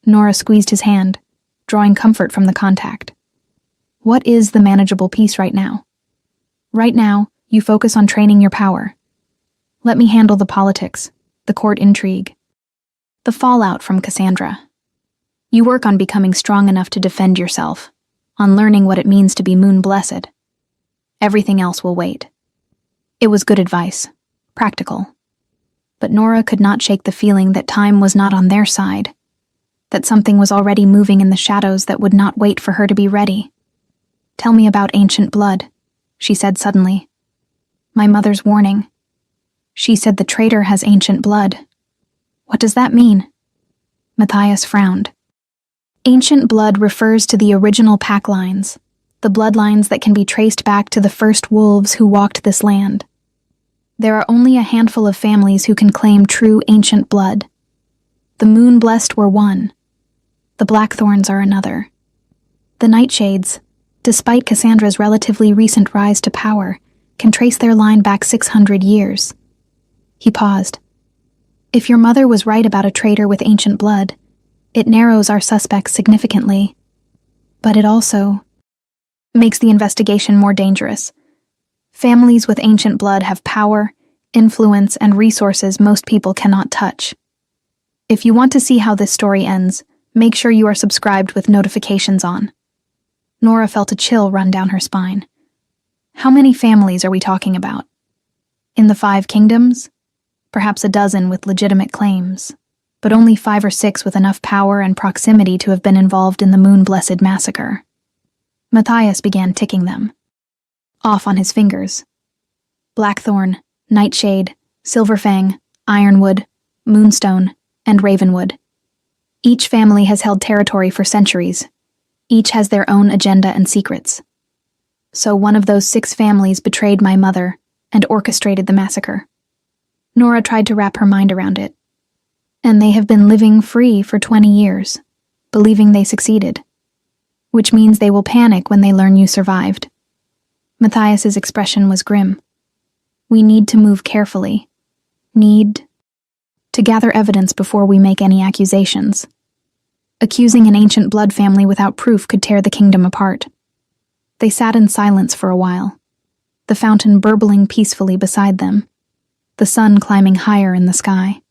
Nora squeezed his hand, drawing comfort from the contact. What is the manageable piece right now? Right now, you focus on training your power. Let me handle the politics, the court intrigue, the fallout from Cassandra. You work on becoming strong enough to defend yourself, on learning what it means to be moon-blessed. Everything else will wait. It was good advice, practical. But Nora could not shake the feeling that time was not on their side, that something was already moving in the shadows that would not wait for her to be ready. Tell me about ancient blood, she said suddenly. My mother's warning. She said the traitor has ancient blood. What does that mean? Matthias frowned. Ancient blood refers to the original pack lines, the bloodlines that can be traced back to the first wolves who walked this land. There are only a handful of families who can claim true ancient blood. The Moon-Blessed were one. The Blackthorns are another. The Nightshades, despite Cassandra's relatively recent rise to power, can trace their line back 600 years. He paused. If your mother was right about a traitor with ancient blood, it narrows our suspects significantly. But it also makes the investigation more dangerous. Families with ancient blood have power, influence, and resources most people cannot touch. If you want to see how this story ends, make sure you are subscribed with notifications on. Nora felt a chill run down her spine. How many families are we talking about? In the 5 kingdoms? Perhaps a dozen with legitimate claims, but only 5 or 6 with enough power and proximity to have been involved in the Moon-Blessed massacre. Matthias began ticking them, off on his fingers. Blackthorn, Nightshade, Silverfang, Ironwood, Moonstone, and Ravenwood. Each family has held territory for centuries. Each has their own agenda and secrets. So one of those 6 families betrayed my mother and orchestrated the massacre. Nora tried to wrap her mind around it. And they have been living free for 20 years, believing they succeeded. Which means they will panic when they learn you survived. Matthias's expression was grim. We need to move carefully. Need to to gather evidence before we make any accusations. Accusing an ancient blood family without proof could tear the kingdom apart. They sat in silence for a while, the fountain burbling peacefully beside them, the sun climbing higher in the sky.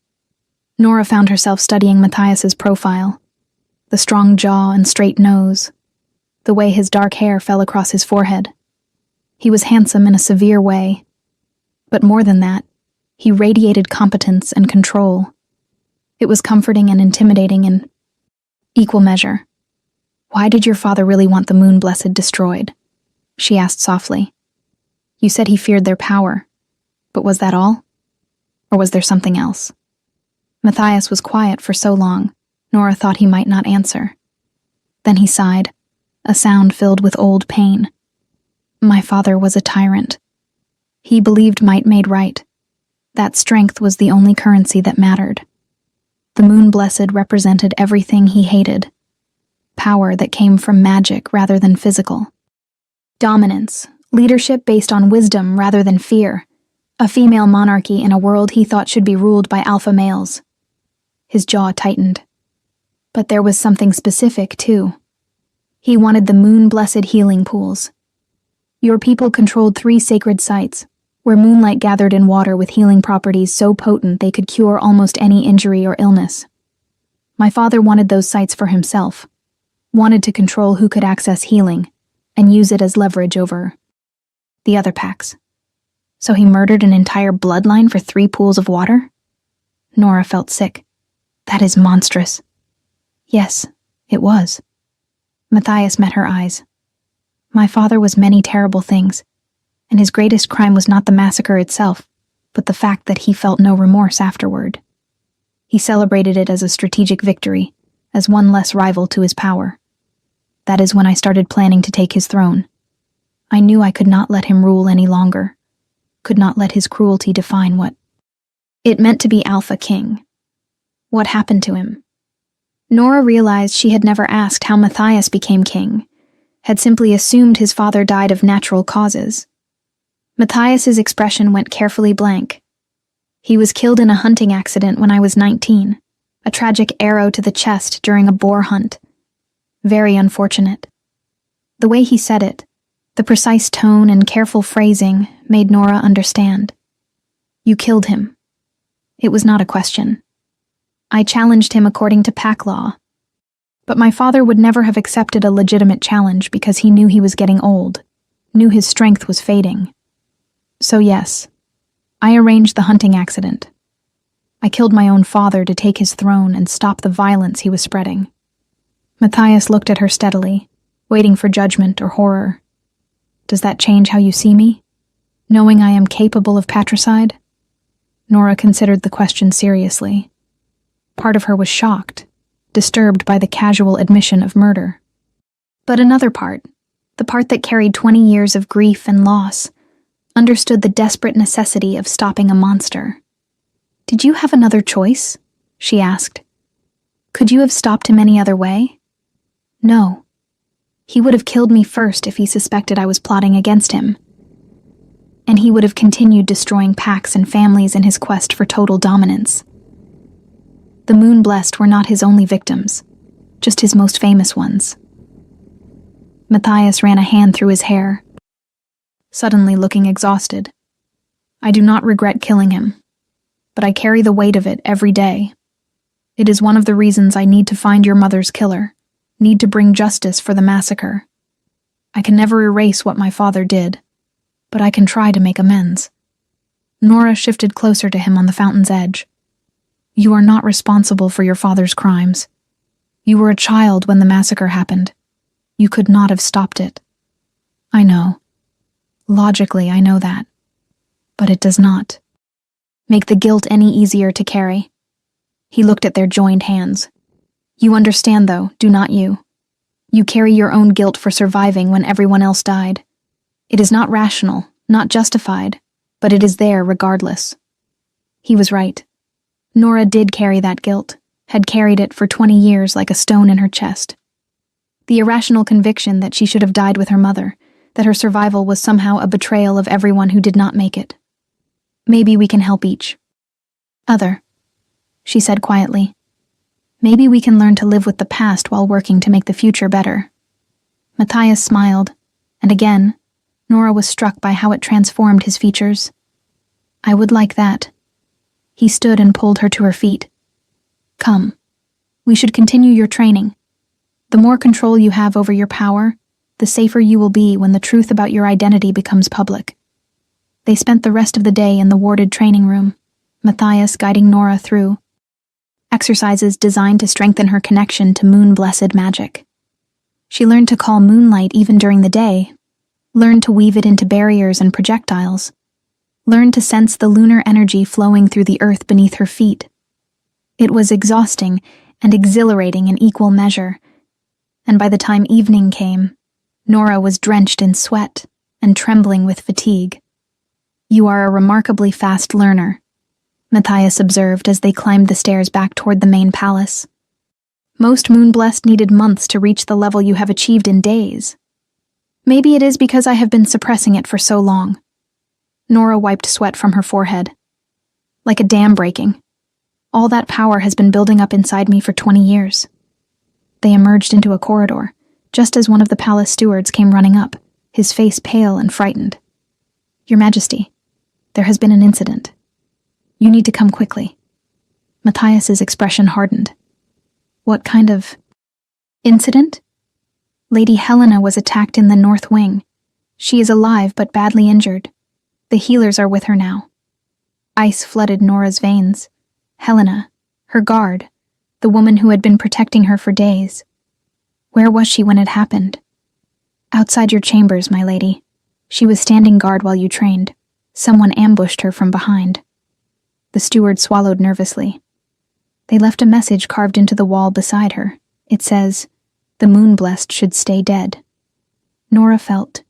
Nora found herself studying Matthias's profile, the strong jaw and straight nose, the way his dark hair fell across his forehead. He was handsome in a severe way, but more than that, he radiated competence and control. It was comforting and intimidating in equal measure. "Why did your father really want the Moon Blessed destroyed?" she asked softly. "You said he feared their power, but was that all? Or was there something else?" Matthias was quiet for so long, Nora thought he might not answer. Then he sighed, a sound filled with old pain. "My father was a tyrant. He believed might made right. That strength was the only currency that mattered. The Moon Blessed represented everything he hated. Power that came from magic rather than physical. Dominance, leadership based on wisdom rather than fear. A female monarchy in a world he thought should be ruled by alpha males." His jaw tightened. But there was something specific, too. He wanted the Moon Blessed healing pools. Your people controlled 3 sacred sites, where moonlight gathered in water with healing properties so potent they could cure almost any injury or illness. My father wanted those sites for himself, wanted to control who could access healing, and use it as leverage over the other packs. So he murdered an entire bloodline for 3 pools of water? Nora felt sick. That is monstrous. Yes, it was. Matthias met her eyes. My father was many terrible things, and his greatest crime was not the massacre itself, but the fact that he felt no remorse afterward. He celebrated it as a strategic victory, as one less rival to his power. That is when I started planning to take his throne. I knew I could not let him rule any longer, could not let his cruelty define what it meant to be Alpha King. What happened to him? Nora realized she had never asked how Matthias became king, had simply assumed his father died of natural causes. Matthias's expression went carefully blank. He was killed in a hunting accident when I was 19, a tragic arrow to the chest during a boar hunt. Very unfortunate. The way he said it, the precise tone and careful phrasing, made Nora understand. You killed him. It was not a question. I challenged him according to pack law. But my father would never have accepted a legitimate challenge because he knew he was getting old, knew his strength was fading. So yes, I arranged the hunting accident. I killed my own father to take his throne and stop the violence he was spreading. Matthias looked at her steadily, waiting for judgment or horror. Does that change how you see me? Knowing I am capable of patricide? Nora considered the question seriously. Part of her was shocked, disturbed by the casual admission of murder. But another part, the part that carried 20 years of grief and loss, understood the desperate necessity of stopping a monster. Did you have another choice? She asked. Could you have stopped him any other way? No. He would have killed me first if he suspected I was plotting against him. And he would have continued destroying packs and families in his quest for total dominance. The Moon Blessed were not his only victims, just his most famous ones. Matthias ran a hand through his hair, suddenly looking exhausted. I do not regret killing him, but I carry the weight of it every day. It is one of the reasons I need to find your mother's killer, need to bring justice for the massacre. I can never erase what my father did, but I can try to make amends. Nora shifted closer to him on the fountain's edge. You are not responsible for your father's crimes. You were a child when the massacre happened. You could not have stopped it. I know. Logically, I know that. But it does not make the guilt any easier to carry. He looked at their joined hands. You understand, though, do not you? You carry your own guilt for surviving when everyone else died. It is not rational, not justified, but it is there regardless. He was right. Nora did carry that guilt, had carried it for 20 years like a stone in her chest. The irrational conviction that she should have died with her mother, that her survival was somehow a betrayal of everyone who did not make it. Maybe we can help each other. she said quietly. Maybe we can learn to live with the past while working to make the future better. Matthias smiled, and again, Nora was struck by how it transformed his features. I would like that. He stood and pulled her to her feet. Come. We should continue your training. The more control you have over your power, the safer you will be when the truth about your identity becomes public. They spent the rest of the day in the warded training room, Matthias guiding Nora through exercises designed to strengthen her connection to moon-blessed magic. She learned to call moonlight even during the day, learned to weave it into barriers and projectiles, learned to sense the lunar energy flowing through the earth beneath her feet. It was exhausting and exhilarating in equal measure, and by the time evening came, Nora was drenched in sweat and trembling with fatigue. You are a remarkably fast learner, Matthias observed as they climbed the stairs back toward the main palace. Most Moonblessed needed months to reach the level you have achieved in days. Maybe it is because I have been suppressing it for so long. Nora wiped sweat from her forehead. Like a dam breaking. All that power has been building up inside me for 20 years. They emerged into a corridor, just as one of the palace stewards came running up, his face pale and frightened. Your Majesty, there has been an incident. You need to come quickly. Matthias's expression hardened. What kind of incident? Lady Helena was attacked in the North Wing. She is alive but badly injured. The healers are with her now. Ice flooded Nora's veins. Helena, her guard, the woman who had been protecting her for days. Where was she when it happened? Outside your chambers, my lady. She was standing guard while you trained. Someone ambushed her from behind. The steward swallowed nervously. They left a message carved into the wall beside her. It says, "The Moonblessed should stay dead." Nora felt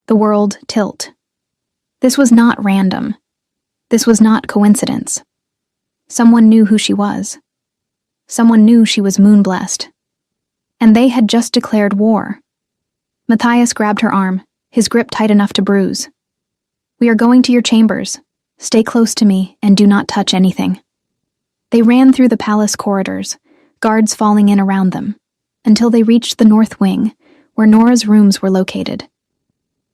the world tilt. This was not random. This was not coincidence. Someone knew who she was. Someone knew she was Moonblessed. And they had just declared war. Matthias grabbed her arm, his grip tight enough to bruise. We are going to your chambers. Stay close to me and do not touch anything. They ran through the palace corridors, guards falling in around them, until they reached the North Wing, where Nora's rooms were located.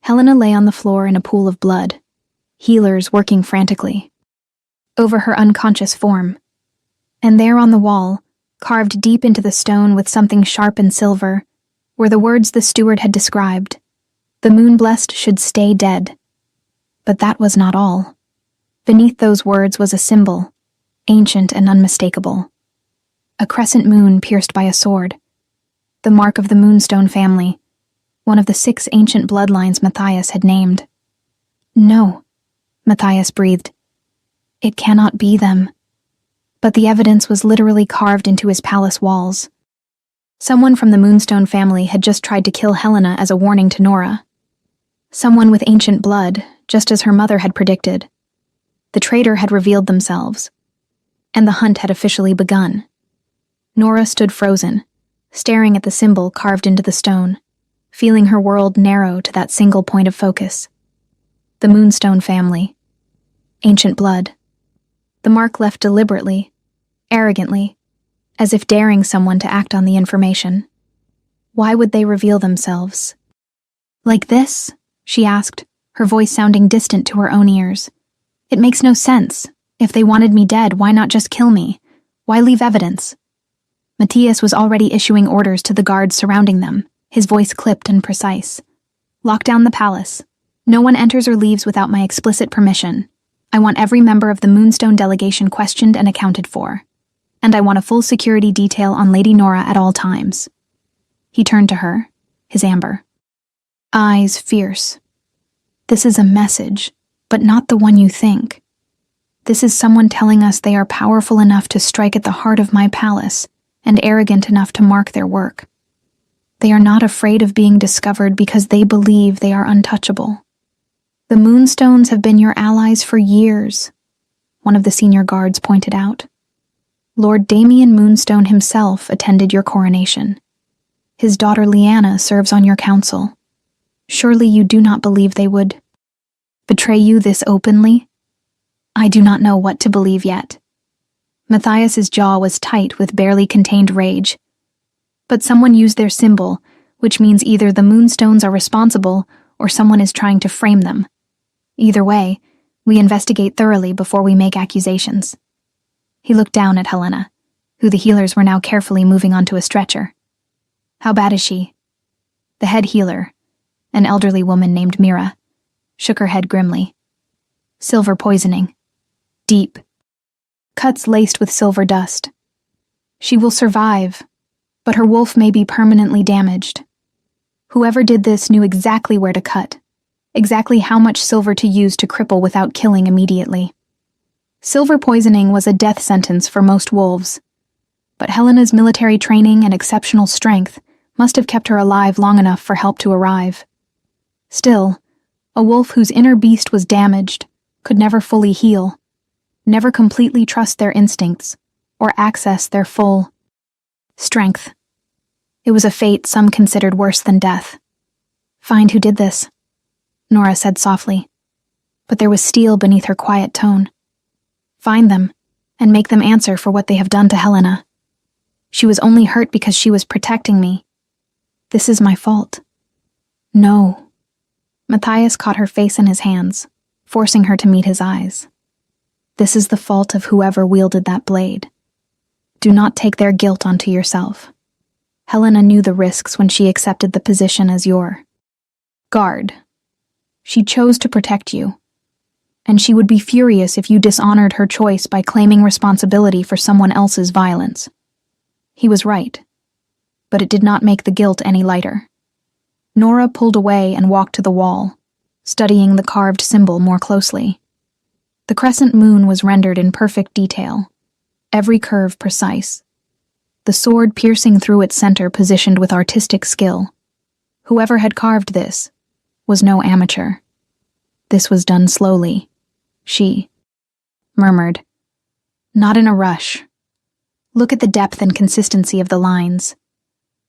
Helena lay on the floor in a pool of blood, healers working frantically over her unconscious form. And there on the wall, carved deep into the stone with something sharp and silver, were the words the steward had described. The Moonblessed should stay dead. But that was not all. Beneath those words was a symbol, ancient and unmistakable. A crescent moon pierced by a sword. The mark of the Moonstone family, one of the 6 ancient bloodlines Matthias had named. No, Matthias breathed. It cannot be them. But the evidence was literally carved into his palace walls. Someone from the Moonstone family had just tried to kill Helena as a warning to Nora. Someone with ancient blood, just as her mother had predicted. The traitor had revealed themselves, and the hunt had officially begun. Nora stood frozen, staring at the symbol carved into the stone, feeling her world narrow to that single point of focus. The Moonstone family. Ancient blood. The mark left deliberately, arrogantly, as if daring someone to act on the information. Why would they reveal themselves? Like this? She asked, her voice sounding distant to her own ears. It makes no sense. If they wanted me dead, why not just kill me? Why leave evidence? Matthias was already issuing orders to the guards surrounding them, his voice clipped and precise. Lock down the palace. No one enters or leaves without my explicit permission. I want every member of the Moonstone delegation questioned and accounted for. And I want a full security detail on Lady Nora at all times. He turned to her, his amber eyes fierce. This is a message, but not the one you think. This is someone telling us they are powerful enough to strike at the heart of my palace and arrogant enough to mark their work. They are not afraid of being discovered because they believe they are untouchable. The Moonstones have been your allies for years, one of the senior guards pointed out. Lord Damien Moonstone himself attended your coronation. His daughter Lyanna serves on your council. Surely you do not believe they would betray you this openly? I do not know what to believe yet. Matthias's jaw was tight with barely contained rage. But someone used their symbol, which means either the moonstones are responsible or someone is trying to frame them. Either way, we investigate thoroughly before we make accusations. He looked down at Helena, who the healers were now carefully moving onto a stretcher. How bad is she? The head healer, an elderly woman named Mira, shook her head grimly. Silver poisoning. Deep. Cuts laced with silver dust. She will survive, but her wolf may be permanently damaged. Whoever did this knew exactly where to cut, exactly how much silver to use to cripple without killing immediately. Silver poisoning was a death sentence for most wolves, but Helena's military training and exceptional strength must have kept her alive long enough for help to arrive. Still, a wolf whose inner beast was damaged could never fully heal, never completely trust their instincts, or access their full strength. It was a fate some considered worse than death. Find who did this, Nora said softly, but there was steel beneath her quiet tone. Find them, and make them answer for what they have done to Helena. She was only hurt because she was protecting me. This is my fault. No. Matthias caught her face in his hands, forcing her to meet his eyes. This is the fault of whoever wielded that blade. Do not take their guilt onto yourself. Helena knew the risks when she accepted the position as your guard. She chose to protect you, and she would be furious if you dishonored her choice by claiming responsibility for someone else's violence. He was right, but it did not make the guilt any lighter. Nora pulled away and walked to the wall, studying the carved symbol more closely. The crescent moon was rendered in perfect detail, every curve precise. The sword piercing through its center positioned with artistic skill. Whoever had carved this was no amateur. This was done slowly. She murmured, "Not in a rush. Look at the depth and consistency of the lines.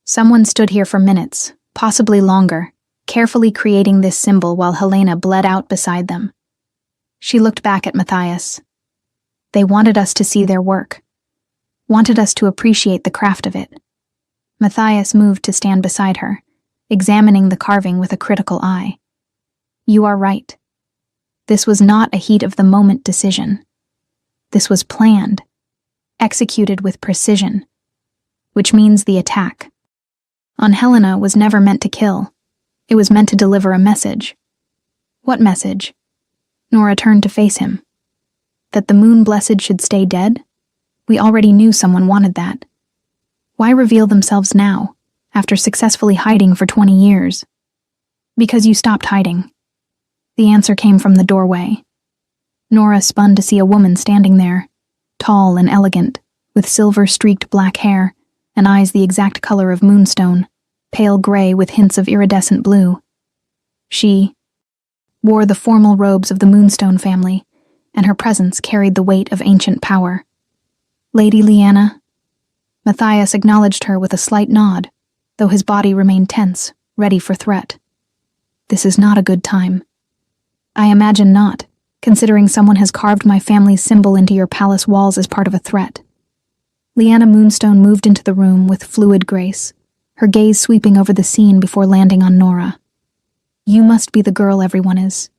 Someone stood here for minutes, possibly longer, carefully creating this symbol while Helena bled out beside them." She looked back at Matthias. They wanted us to see their work, wanted us to appreciate the craft of it. Matthias moved to stand beside her, examining the carving with a critical eye. You are right. This was not a heat-of-the-moment decision. This was planned, executed with precision, which means the attack on Helena was never meant to kill. It was meant to deliver a message. What message? Nora turned to face him. That the Moon-Blessed should stay dead? We already knew someone wanted that. Why reveal themselves now, after successfully hiding for 20 years? Because you stopped hiding. The answer came from the doorway. Nora spun to see a woman standing there, tall and elegant, with silver-streaked black hair and eyes the exact color of moonstone, pale gray with hints of iridescent blue. She wore the formal robes of the Moonstone family, and her presence carried the weight of ancient power. Lady Lyanna. Matthias acknowledged her with a slight nod, though his body remained tense, ready for threat. This is not a good time. I imagine not, considering someone has carved my family's symbol into your palace walls as part of a threat. Lyanna Moonstone moved into the room with fluid grace, her gaze sweeping over the scene before landing on Nora. You must be the girl everyone is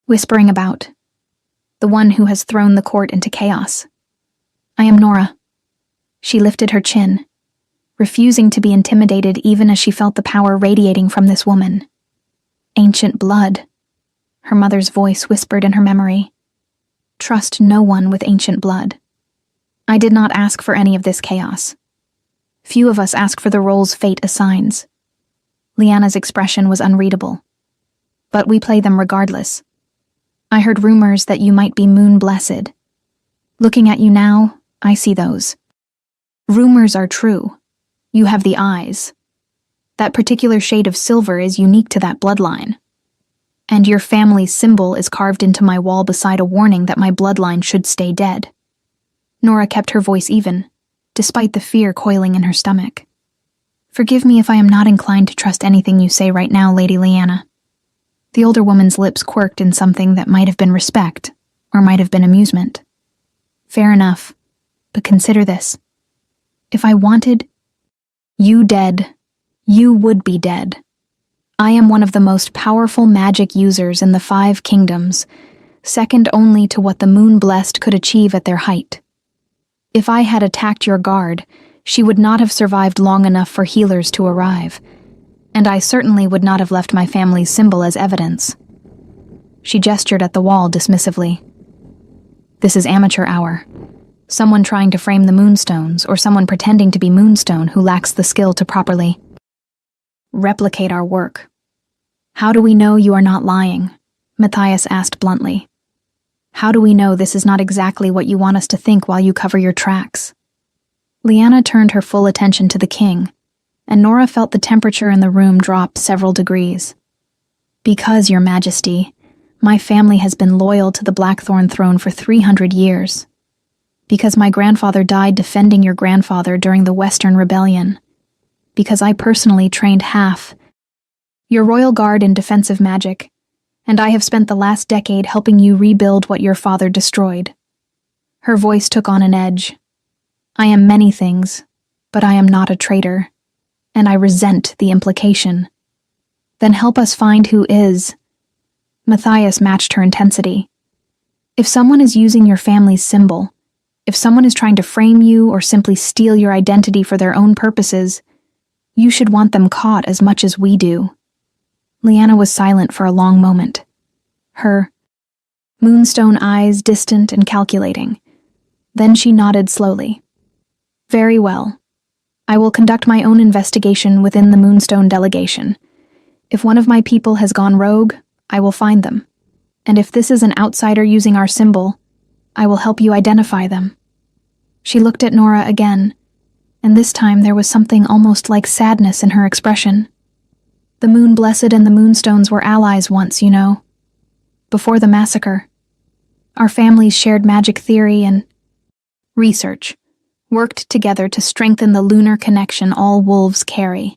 whispering about, the one who has thrown the court into chaos. I am Nora. She lifted her chin, refusing to be intimidated even as she felt the power radiating from this woman. Ancient blood, her mother's voice whispered in her memory. Trust no one with ancient blood. I did not ask for any of this chaos. Few of us ask for the roles fate assigns. Lyanna's expression was unreadable. But we play them regardless. I heard rumors that you might be moon-blessed. Looking at you now, I see those. Rumors are true. You have the eyes. That particular shade of silver is unique to that bloodline. And your family's symbol is carved into my wall beside a warning that my bloodline should stay dead. Nora kept her voice even, despite the fear coiling in her stomach. Forgive me if I am not inclined to trust anything you say right now, Lady Lyanna. The older woman's lips quirked in something that might have been respect, or might have been amusement. Fair enough. But consider this. If I wanted you dead, you would be dead. I am one of the most powerful magic users in the 5 kingdoms, second only to what the Moon-Blessed could achieve at their height. If I had attacked your guard, she would not have survived long enough for healers to arrive, and I certainly would not have left my family's symbol as evidence. She gestured at the wall dismissively. This is amateur hour. Someone trying to frame the Moonstones, or someone pretending to be Moonstone who lacks the skill to properly replicate our work. How do we know you are not lying? Matthias asked bluntly. How do we know this is not exactly what you want us to think while you cover your tracks? Liana turned her full attention to the king, and Nora felt the temperature in the room drop several degrees. Because, Your Majesty, my family has been loyal to the Blackthorn throne for 300 years. Because my grandfather died defending your grandfather during the Western Rebellion. Because I personally trained half your royal guard in defensive magic, and I have spent the last decade helping you rebuild what your father destroyed. Her voice took on an edge. I am many things, but I am not a traitor, and I resent the implication. Then help us find who is. Matthias matched her intensity. If someone is using your family's symbol, if someone is trying to frame you or simply steal your identity for their own purposes, you should want them caught as much as we do. Liana was silent for a long moment, her moonstone eyes distant and calculating. Then she nodded slowly. Very well. I will conduct my own investigation within the Moonstone delegation. If one of my people has gone rogue, I will find them. And if this is an outsider using our symbol, I will help you identify them. She looked at Nora again, and this time there was something almost like sadness in her expression. The Moon-Blessed and the Moonstones were allies once, you know. Before the massacre. Our families shared magic theory and research, worked together to strengthen the lunar connection all wolves carry.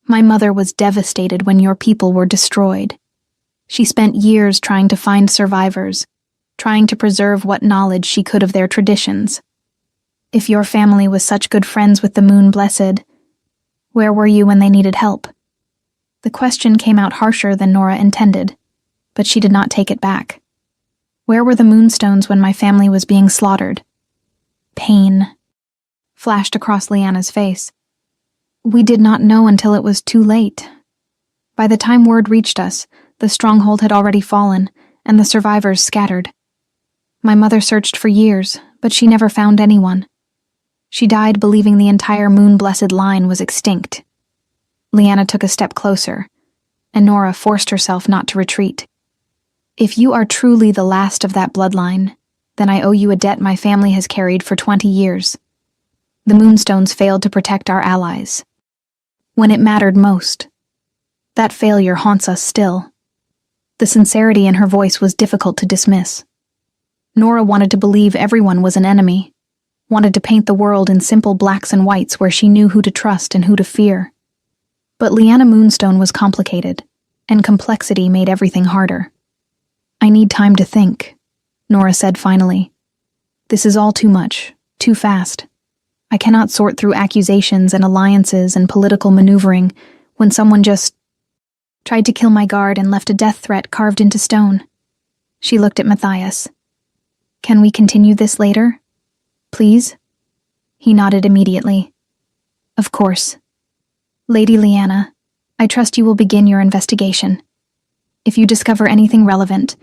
My mother was devastated when your people were destroyed. She spent years trying to find survivors, trying to preserve what knowledge she could of their traditions. If your family was such good friends with the Moon-Blessed, where were you when they needed help? The question came out harsher than Nora intended, but she did not take it back. Where were the Moonstones when my family was being slaughtered? Pain flashed across Liana's face. We did not know until it was too late. By the time word reached us, the stronghold had already fallen, and the survivors scattered. My mother searched for years, but she never found anyone. She died believing the entire Moon-Blessed line was extinct. Liana took a step closer, and Nora forced herself not to retreat. If you are truly the last of that bloodline, then I owe you a debt my family has carried for 20 years. The Moonstones failed to protect our allies. When it mattered most. That failure haunts us still. The sincerity in her voice was difficult to dismiss. Nora wanted to believe everyone was an enemy, wanted to paint the world in simple blacks and whites where she knew who to trust and who to fear. But Liana Moonstone was complicated, and complexity made everything harder. I need time to think, Nora said finally. This is all too much, too fast. I cannot sort through accusations and alliances and political maneuvering when someone just tried to kill my guard and left a death threat carved into stone. She looked at Matthias. Can we continue this later? Please? He nodded immediately. Of course. Lady Liana, I trust you will begin your investigation. If you discover anything relevant,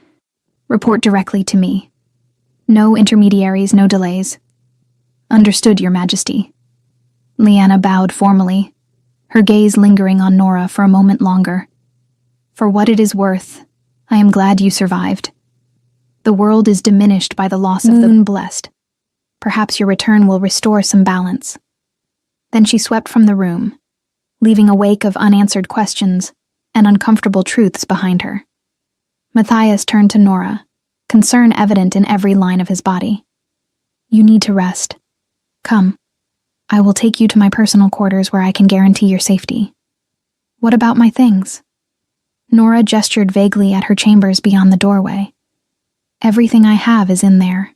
report directly to me. No intermediaries, no delays. Understood, Your Majesty. Liana bowed formally, her gaze lingering on Nora for a moment longer. For what it is worth, I am glad you survived. The world is diminished by the loss of the Moon-Blessed. Perhaps your return will restore some balance. Then she swept from the room, leaving a wake of unanswered questions and uncomfortable truths behind her. Matthias turned to Nora, concern evident in every line of his body. You need to rest. Come. I will take you to my personal quarters where I can guarantee your safety. What about my things? Nora gestured vaguely at her chambers beyond the doorway. Everything I have is in there.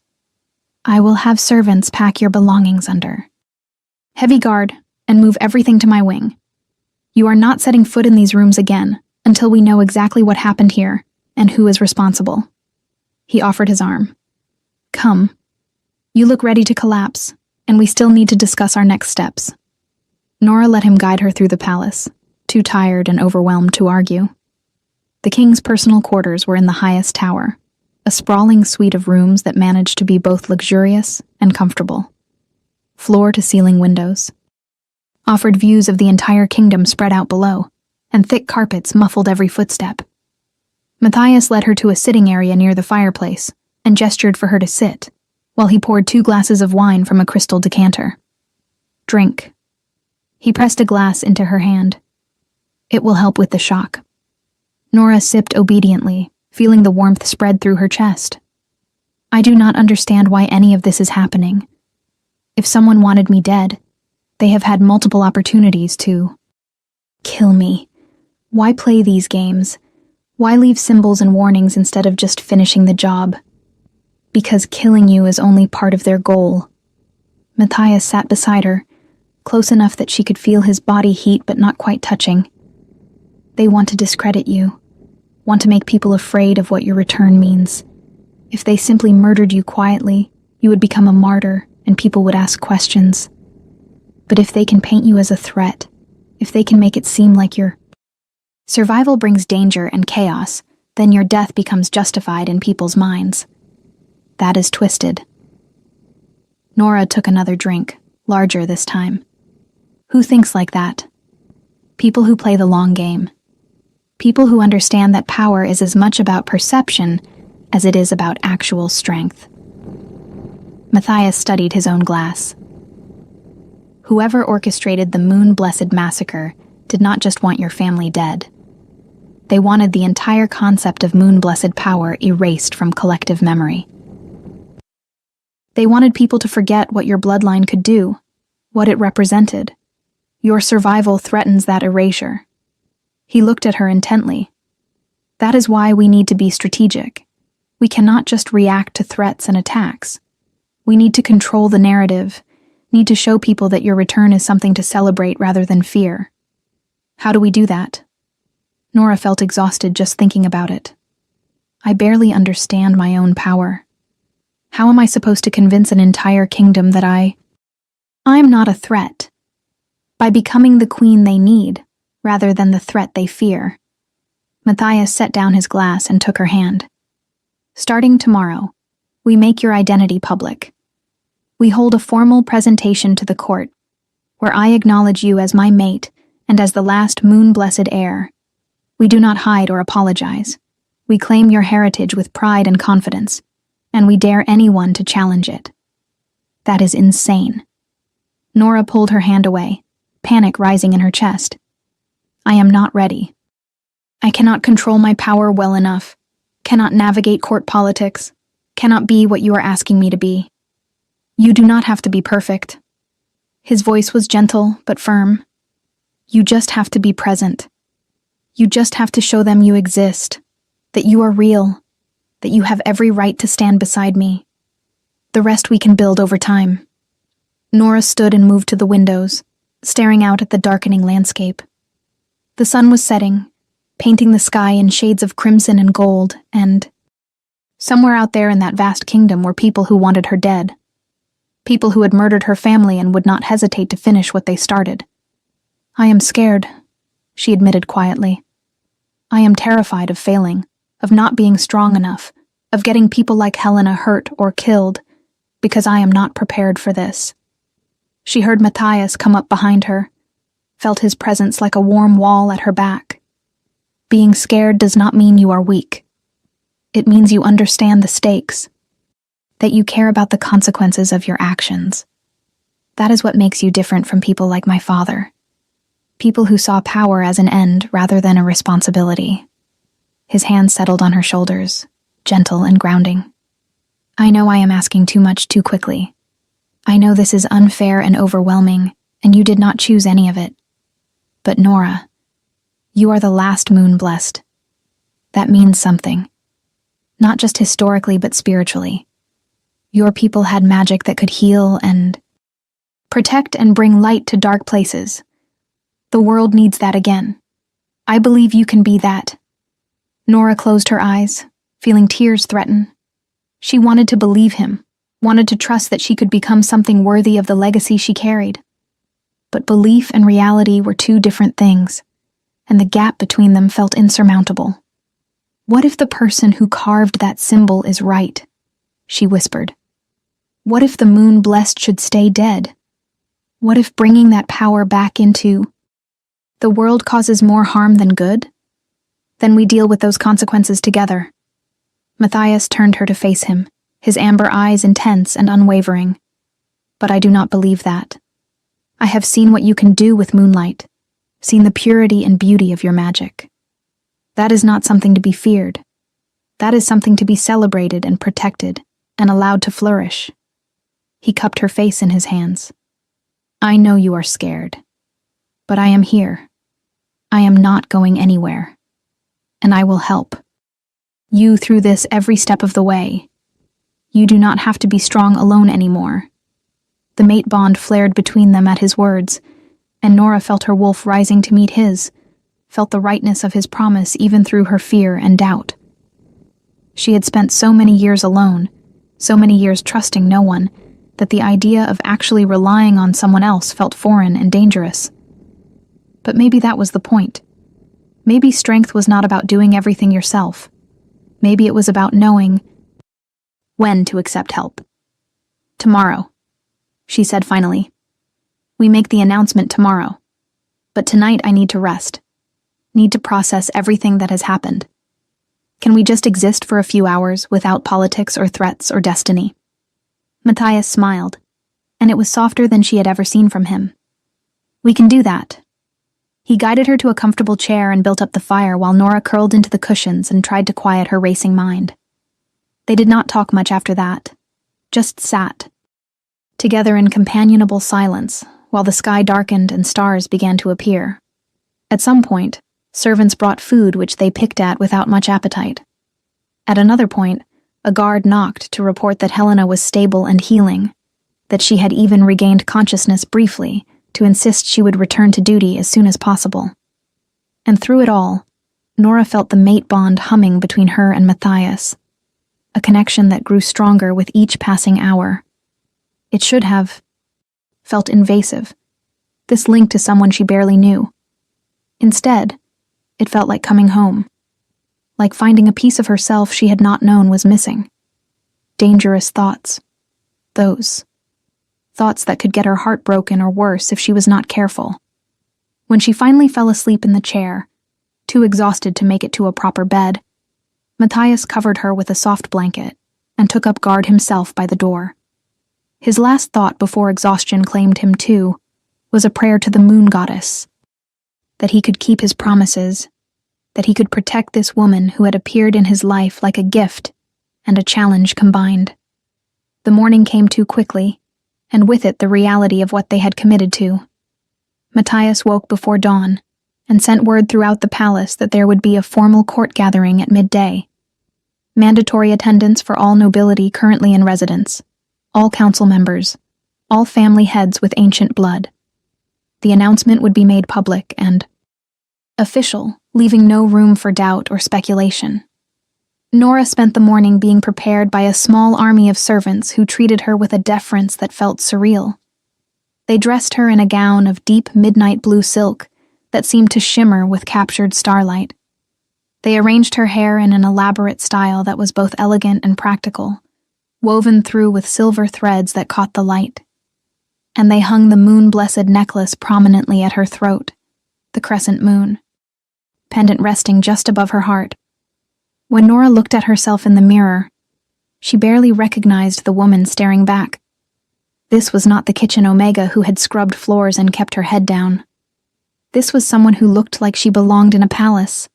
I will have servants pack your belongings under. Heavy guard, and move everything to my wing. You are not setting foot in these rooms again until we know exactly what happened here and who is responsible. He offered his arm. Come. You look ready to collapse, and we still need to discuss our next steps. Nora let him guide her through the palace, too tired and overwhelmed to argue. The king's personal quarters were in the highest tower, a sprawling suite of rooms that managed to be both luxurious and comfortable. Floor-to-ceiling windows offered views of the entire kingdom spread out below, and thick carpets muffled every footstep. Matthias led her to a sitting area near the fireplace and gestured for her to sit, while he poured 2 glasses of wine from a crystal decanter. Drink. He pressed a glass into her hand. It will help with the shock. Nora sipped obediently, feeling the warmth spread through her chest. I do not understand why any of this is happening. If someone wanted me dead, they have had multiple opportunities to kill me. Why play these games? Why leave symbols and warnings instead of just finishing the job? Because killing you is only part of their goal. Matthias sat beside her, close enough that she could feel his body heat but not quite touching. They want to discredit you, want to make people afraid of what your return means. If they simply murdered you quietly, you would become a martyr and people would ask questions. But if they can paint you as a threat, if they can make it seem like your survival brings danger and chaos, then your death becomes justified in people's minds. That is twisted. Nora took another drink, larger this time. Who thinks like that? People who play the long game. People who understand that power is as much about perception as it is about actual strength. Matthias studied his own glass. Whoever orchestrated the moon-blessed massacre did not just want your family dead. They wanted the entire concept of moon-blessed power erased from collective memory. They wanted people to forget what your bloodline could do, what it represented. Your survival threatens that erasure. He looked at her intently. That is why we need to be strategic. We cannot just react to threats and attacks. We need to control the narrative, need to show people that your return is something to celebrate rather than fear. How do we do that? Nora felt exhausted just thinking about it. I barely understand my own power. How am I supposed to convince an entire kingdom that I'm not a threat? By becoming the queen they need, rather than the threat they fear. Matthias set down his glass and took her hand. Starting tomorrow, we make your identity public. We hold a formal presentation to the court, where I acknowledge you as my mate and as the last moon-blessed heir. We do not hide or apologize. We claim your heritage with pride and confidence, and we dare anyone to challenge it. That is insane. Nora pulled her hand away, panic rising in her chest. I am not ready. I cannot control my power well enough, cannot navigate court politics, cannot be what you are asking me to be. You do not have to be perfect. His voice was gentle but firm. You just have to be present. You just have to show them you exist, that you are real, that you have every right to stand beside me. The rest we can build over time. Nora stood and moved to the windows, staring out at the darkening landscape. The sun was setting, painting the sky in shades of crimson and gold, and somewhere out there in that vast kingdom were people who wanted her dead. People who had murdered her family and would not hesitate to finish what they started. I am scared, she admitted quietly. I am terrified of failing, of not being strong enough, of getting people like Helena hurt or killed, because I am not prepared for this. She heard Matthias come up behind her, felt his presence like a warm wall at her back. Being scared does not mean you are weak. It means you understand the stakes, that you care about the consequences of your actions. That is what makes you different from people like my father. People who saw power as an end rather than a responsibility. His hand settled on her shoulders, gentle and grounding. I know I am asking too much too quickly. I know this is unfair and overwhelming, and you did not choose any of it. But Nora, you are the last moon blessed. That means something. Not just historically, but spiritually. Your people had magic that could heal and protect and bring light to dark places. The world needs that again. I believe you can be that. Nora closed her eyes, feeling tears threaten. She wanted to believe him, wanted to trust that she could become something worthy of the legacy she carried. But belief and reality were two different things, and the gap between them felt insurmountable. What if the person who carved that symbol is right? She whispered. What if the moon blessed should stay dead? What if bringing that power back into the world causes more harm than good? Then we deal with those consequences together. Matthias turned her to face him, his amber eyes intense and unwavering. But I do not believe that. I have seen what you can do with moonlight, seen the purity and beauty of your magic. That is not something to be feared. That is something to be celebrated and protected and allowed to flourish. He cupped her face in his hands. I know you are scared, but I am here. I am not going anywhere, and I will help you through this every step of the way. You do not have to be strong alone anymore. The mate bond flared between them at his words, and Nora felt her wolf rising to meet his, felt the rightness of his promise even through her fear and doubt. She had spent so many years alone, so many years trusting no one, that the idea of actually relying on someone else felt foreign and dangerous. But maybe that was the point. Maybe strength was not about doing everything yourself. Maybe it was about knowing when to accept help. Tomorrow, she said finally. We make the announcement tomorrow. But tonight I need to rest. Need to process everything that has happened. Can we just exist for a few hours without politics or threats or destiny? Matthias smiled, and it was softer than she had ever seen from him. We can do that. He guided her to a comfortable chair and built up the fire while Nora curled into the cushions and tried to quiet her racing mind. They did not talk much after that, just sat, together in companionable silence, while the sky darkened and stars began to appear. At some point, servants brought food which they picked at without much appetite. At another point, a guard knocked to report that Helena was stable and healing, that she had even regained consciousness briefly, to insist she would return to duty as soon as possible. And through it all, Nora felt the mate bond humming between her and Matthias, a connection that grew stronger with each passing hour. It should have felt invasive, this link to someone she barely knew. Instead, it felt like coming home, like finding a piece of herself she had not known was missing. Dangerous thoughts. Those thoughts that could get her heart broken or worse if she was not careful. When she finally fell asleep in the chair, too exhausted to make it to a proper bed, Matthias covered her with a soft blanket and took up guard himself by the door. His last thought before exhaustion claimed him too was a prayer to the moon goddess, that he could keep his promises, that he could protect this woman who had appeared in his life like a gift and a challenge combined. The morning came too quickly, and with it the reality of what they had committed to. Matthias woke before dawn and sent word throughout the palace that there would be a formal court gathering at midday. Mandatory attendance for all nobility currently in residence, all council members, all family heads with ancient blood. The announcement would be made public and official, leaving no room for doubt or speculation. Nora spent the morning being prepared by a small army of servants who treated her with a deference that felt surreal. They dressed her in a gown of deep midnight blue silk that seemed to shimmer with captured starlight. They arranged her hair in an elaborate style that was both elegant and practical, woven through with silver threads that caught the light. And they hung the moon-blessed necklace prominently at her throat, the crescent moon, pendant resting just above her heart. When Nora looked at herself in the mirror, she barely recognized the woman staring back. This was not the kitchen Omega who had scrubbed floors and kept her head down. This was someone who looked like she belonged in a palace,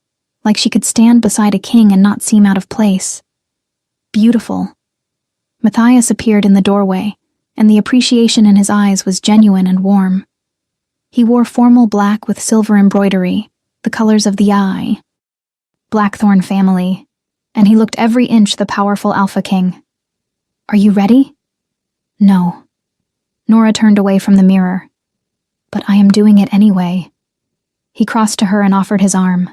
like she could stand beside a king and not seem out of place. Beautiful. Matthias appeared in the doorway, and the appreciation in his eyes was genuine and warm. He wore formal black with silver embroidery, the colors of the eye, Blackthorn family, and he looked every inch the powerful Alpha King. Are you ready? No. Nora turned away from the mirror. But I am doing it anyway. He crossed to her and offered his arm.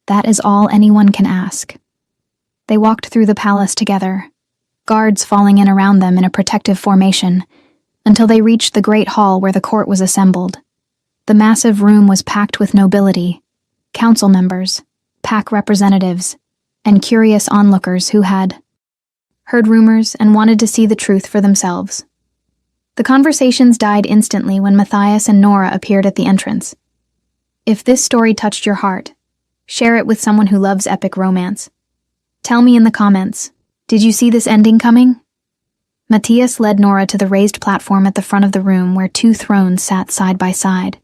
That is all anyone can ask. They walked through the palace together, guards falling in around them in a protective formation, until they reached the great hall where the court was assembled. The massive room was packed with nobility, council members, pack representatives, and curious onlookers who had heard rumors and wanted to see the truth for themselves. The conversations died instantly when Matthias and Nora appeared at the entrance. If this story touched your heart, share it with someone who loves epic romance. Tell me in the comments, did you see this ending coming? Matthias led Nora to the raised platform at the front of the room where two thrones sat side by side.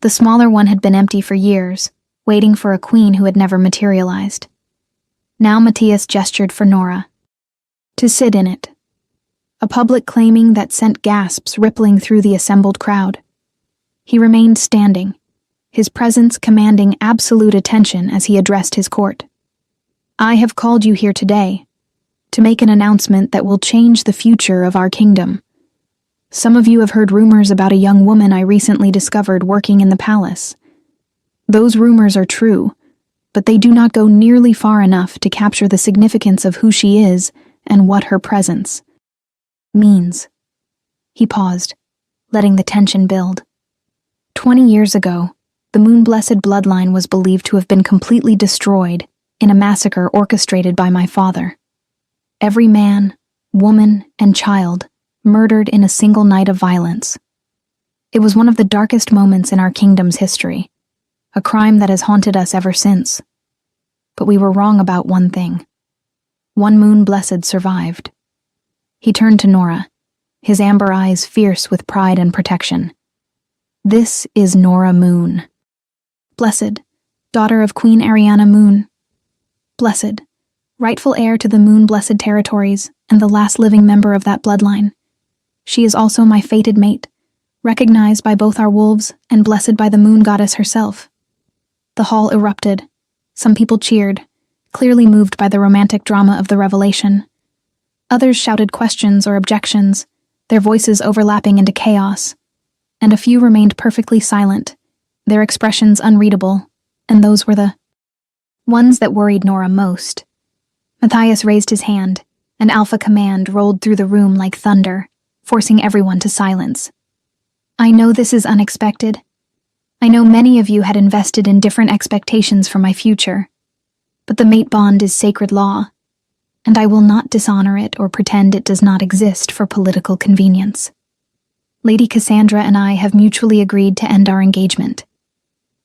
The smaller one had been empty for years, waiting for a queen who had never materialized. Now Matthias gestured for Nora to sit in it, a public claiming that sent gasps rippling through the assembled crowd. He remained standing, his presence commanding absolute attention as he addressed his court. I have called you here today to make an announcement that will change the future of our kingdom. Some of you have heard rumors about a young woman I recently discovered working in the palace. Those rumors are true, but they do not go nearly far enough to capture the significance of who she is and what her presence means. He paused, letting the tension build. 20 years ago, the Moon-Blessed bloodline was believed to have been completely destroyed in a massacre orchestrated by my father. Every man, woman, and child murdered in a single night of violence. It was one of the darkest moments in our kingdom's history, a crime that has haunted us ever since. But we were wrong about one thing. One Moon-Blessed survived. He turned to Nora, his amber eyes fierce with pride and protection. This is Nora Moon. Blessed, daughter of Queen Ariana Moon. Blessed, rightful heir to the Moon-Blessed territories and the last living member of that bloodline. She is also my fated mate, recognized by both our wolves and blessed by the Moon Goddess herself. The hall erupted. Some people cheered, clearly moved by the romantic drama of the revelation. Others shouted questions or objections, their voices overlapping into chaos, and a few remained perfectly silent, their expressions unreadable, and those were the ones that worried Nora most. Matthias raised his hand, an alpha command rolled through the room like thunder, forcing everyone to silence. I know this is unexpected. I know many of you had invested in different expectations for my future, but the mate bond is sacred law, and I will not dishonor it or pretend it does not exist for political convenience. Lady Cassandra and I have mutually agreed to end our engagement.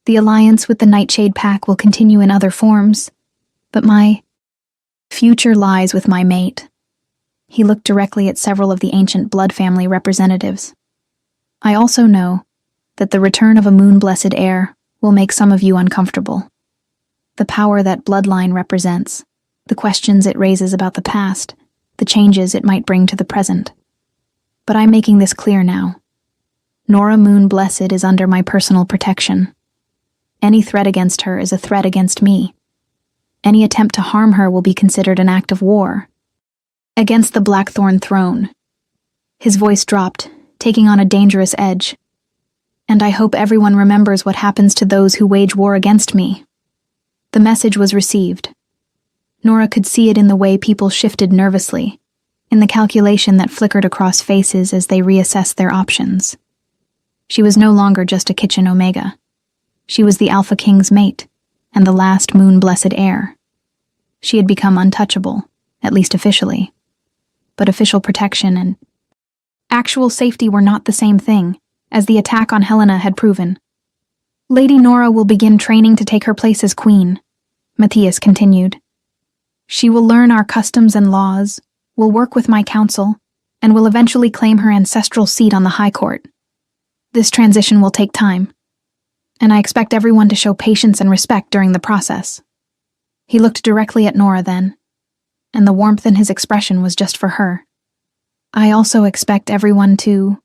The alliance with the Nightshade Pack will continue in other forms, but my future lies with my mate. He looked directly at several of the ancient blood family representatives. I also know that the return of a Moon-Blessed heir will make some of you uncomfortable. The power that bloodline represents, the questions it raises about the past, the changes it might bring to the present. But I'm making this clear now. Nora Moon-Blessed is under my personal protection. Any threat against her is a threat against me. Any attempt to harm her will be considered an act of war against the Blackthorn throne. His voice dropped, taking on a dangerous edge. And I hope everyone remembers what happens to those who wage war against me. The message was received. Nora could see it in the way people shifted nervously, in the calculation that flickered across faces as they reassessed their options. She was no longer just a kitchen Omega. She was the Alpha King's mate, and the last Moon-Blessed heir. She had become untouchable, at least officially. But official protection and actual safety were not the same thing, as the attack on Helena had proven. Lady Nora will begin training to take her place as queen, Matthias continued. She will learn our customs and laws, will work with my council, and will eventually claim her ancestral seat on the High Court. This transition will take time, and I expect everyone to show patience and respect during the process. He looked directly at Nora then, and the warmth in his expression was just for her. I also expect everyone to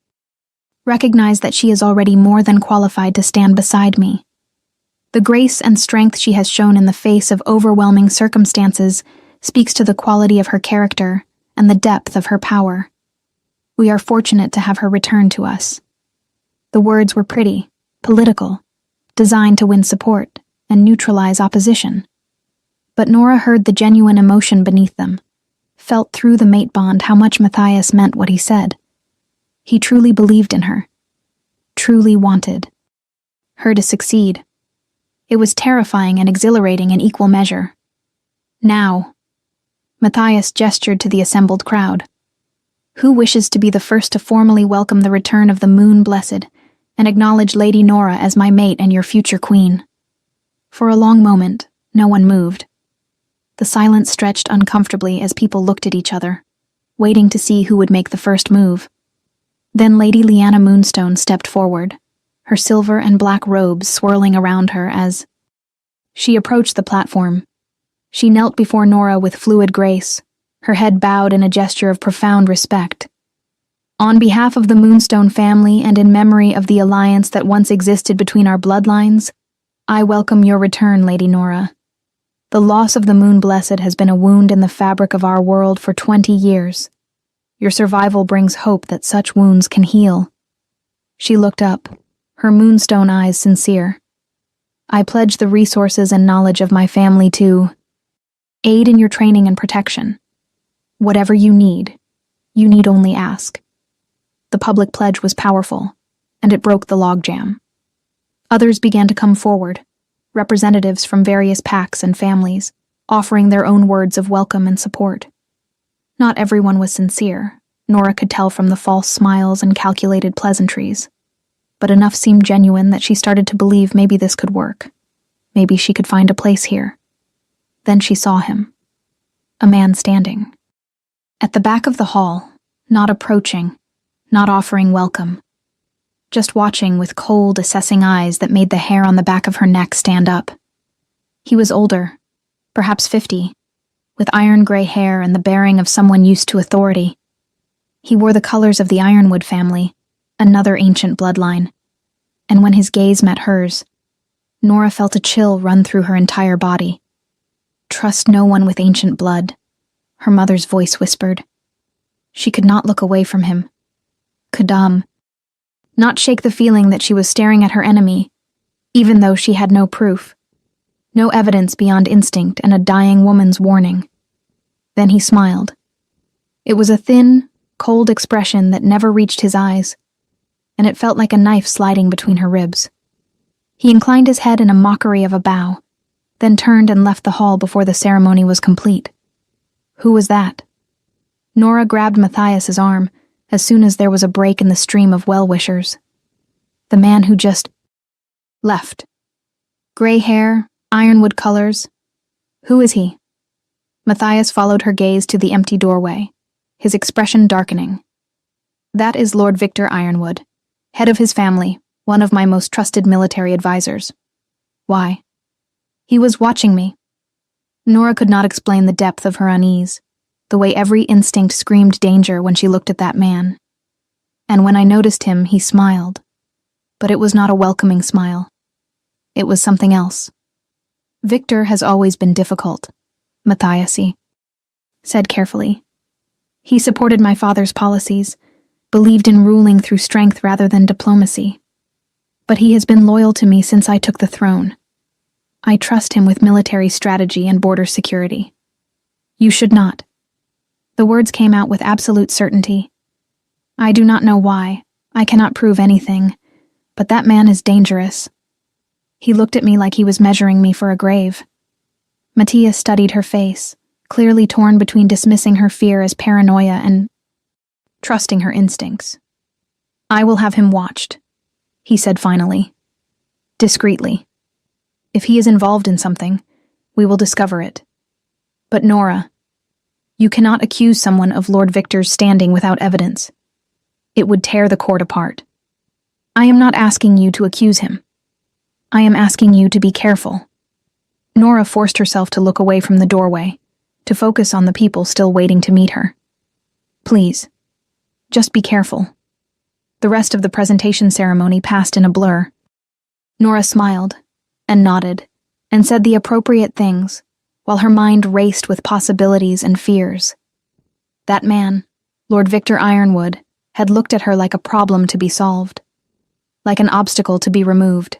recognize that she is already more than qualified to stand beside me. The grace and strength she has shown in the face of overwhelming circumstances speaks to the quality of her character and the depth of her power. We are fortunate to have her return to us. The words were pretty, political, designed to win support and neutralize opposition. But Nora heard the genuine emotion beneath them, felt through the mate bond how much Matthias meant what he said. He truly believed in her, truly wanted her to succeed. It was terrifying and exhilarating in equal measure. Now, Matthias gestured to the assembled crowd. Who wishes to be the first to formally welcome the return of the Moon Blessed and acknowledge Lady Nora as my mate and your future queen? For a long moment, no one moved. The silence stretched uncomfortably as people looked at each other, waiting to see who would make the first move. Then Lady Lyanna Moonstone stepped forward, her silver and black robes swirling around her as she approached the platform. She knelt before Nora with fluid grace, her head bowed in a gesture of profound respect. On behalf of the Moonstone family and in memory of the alliance that once existed between our bloodlines, I welcome your return, Lady Nora. The loss of the Moon Blessed has been a wound in the fabric of our world for 20 years. Your survival brings hope that such wounds can heal. She looked up, her moonstone eyes sincere. I pledge the resources and knowledge of my family to aid in your training and protection. Whatever you need only ask. The public pledge was powerful, and it broke the logjam. Others began to come forward, representatives from various packs and families, offering their own words of welcome and support. Not everyone was sincere, Nora could tell from the false smiles and calculated pleasantries, but enough seemed genuine that she started to believe maybe this could work. Maybe she could find a place here. Then she saw him. A man standing. At the back of the hall, not approaching, not offering welcome. Just watching with cold, assessing eyes that made the hair on the back of her neck stand up. He was older, perhaps 50, with iron-gray hair and the bearing of someone used to authority. He wore the colors of the Ironwood family, another ancient bloodline, and when his gaze met hers, Nora felt a chill run through her entire body. Trust no one with ancient blood, her mother's voice whispered. She could not look away from him. Could not shake the feeling that she was staring at her enemy, even though she had no proof. No evidence beyond instinct and a dying woman's warning. Then he smiled. It was a thin, cold expression that never reached his eyes, and it felt like a knife sliding between her ribs. He inclined his head in a mockery of a bow, then turned and left the hall before the ceremony was complete. Who was that? Nora grabbed Matthias's arm as soon as there was a break in the stream of well-wishers. The man who just left. Gray hair, ironwood colors. Who is he? Matthias followed her gaze to the empty doorway, his expression darkening. That is Lord Victor Ironwood, head of his family, one of my most trusted military advisors. Why? He was watching me. Nora could not explain the depth of her unease, the way every instinct screamed danger when she looked at that man. And when I noticed him, he smiled. But it was not a welcoming smile. It was something else. Victor has always been difficult, Matthias said carefully. He supported my father's policies, believed in ruling through strength rather than diplomacy. But he has been loyal to me since I took the throne. I trust him with military strategy and border security. You should not. The words came out with absolute certainty. I do not know why. I cannot prove anything. But that man is dangerous. He looked at me like he was measuring me for a grave. Matthias studied her face, clearly torn between dismissing her fear as paranoia and trusting her instincts. I will have him watched, he said finally. Discreetly. If he is involved in something, we will discover it. But Nora, you cannot accuse someone of Lord Victor's standing without evidence. It would tear the court apart. I am not asking you to accuse him. I am asking you to be careful. Nora forced herself to look away from the doorway, to focus on the people still waiting to meet her. Please, just be careful. The rest of the presentation ceremony passed in a blur. Nora smiled, and nodded, and said the appropriate things, while her mind raced with possibilities and fears. That man, Lord Victor Ironwood, had looked at her like a problem to be solved, like an obstacle to be removed.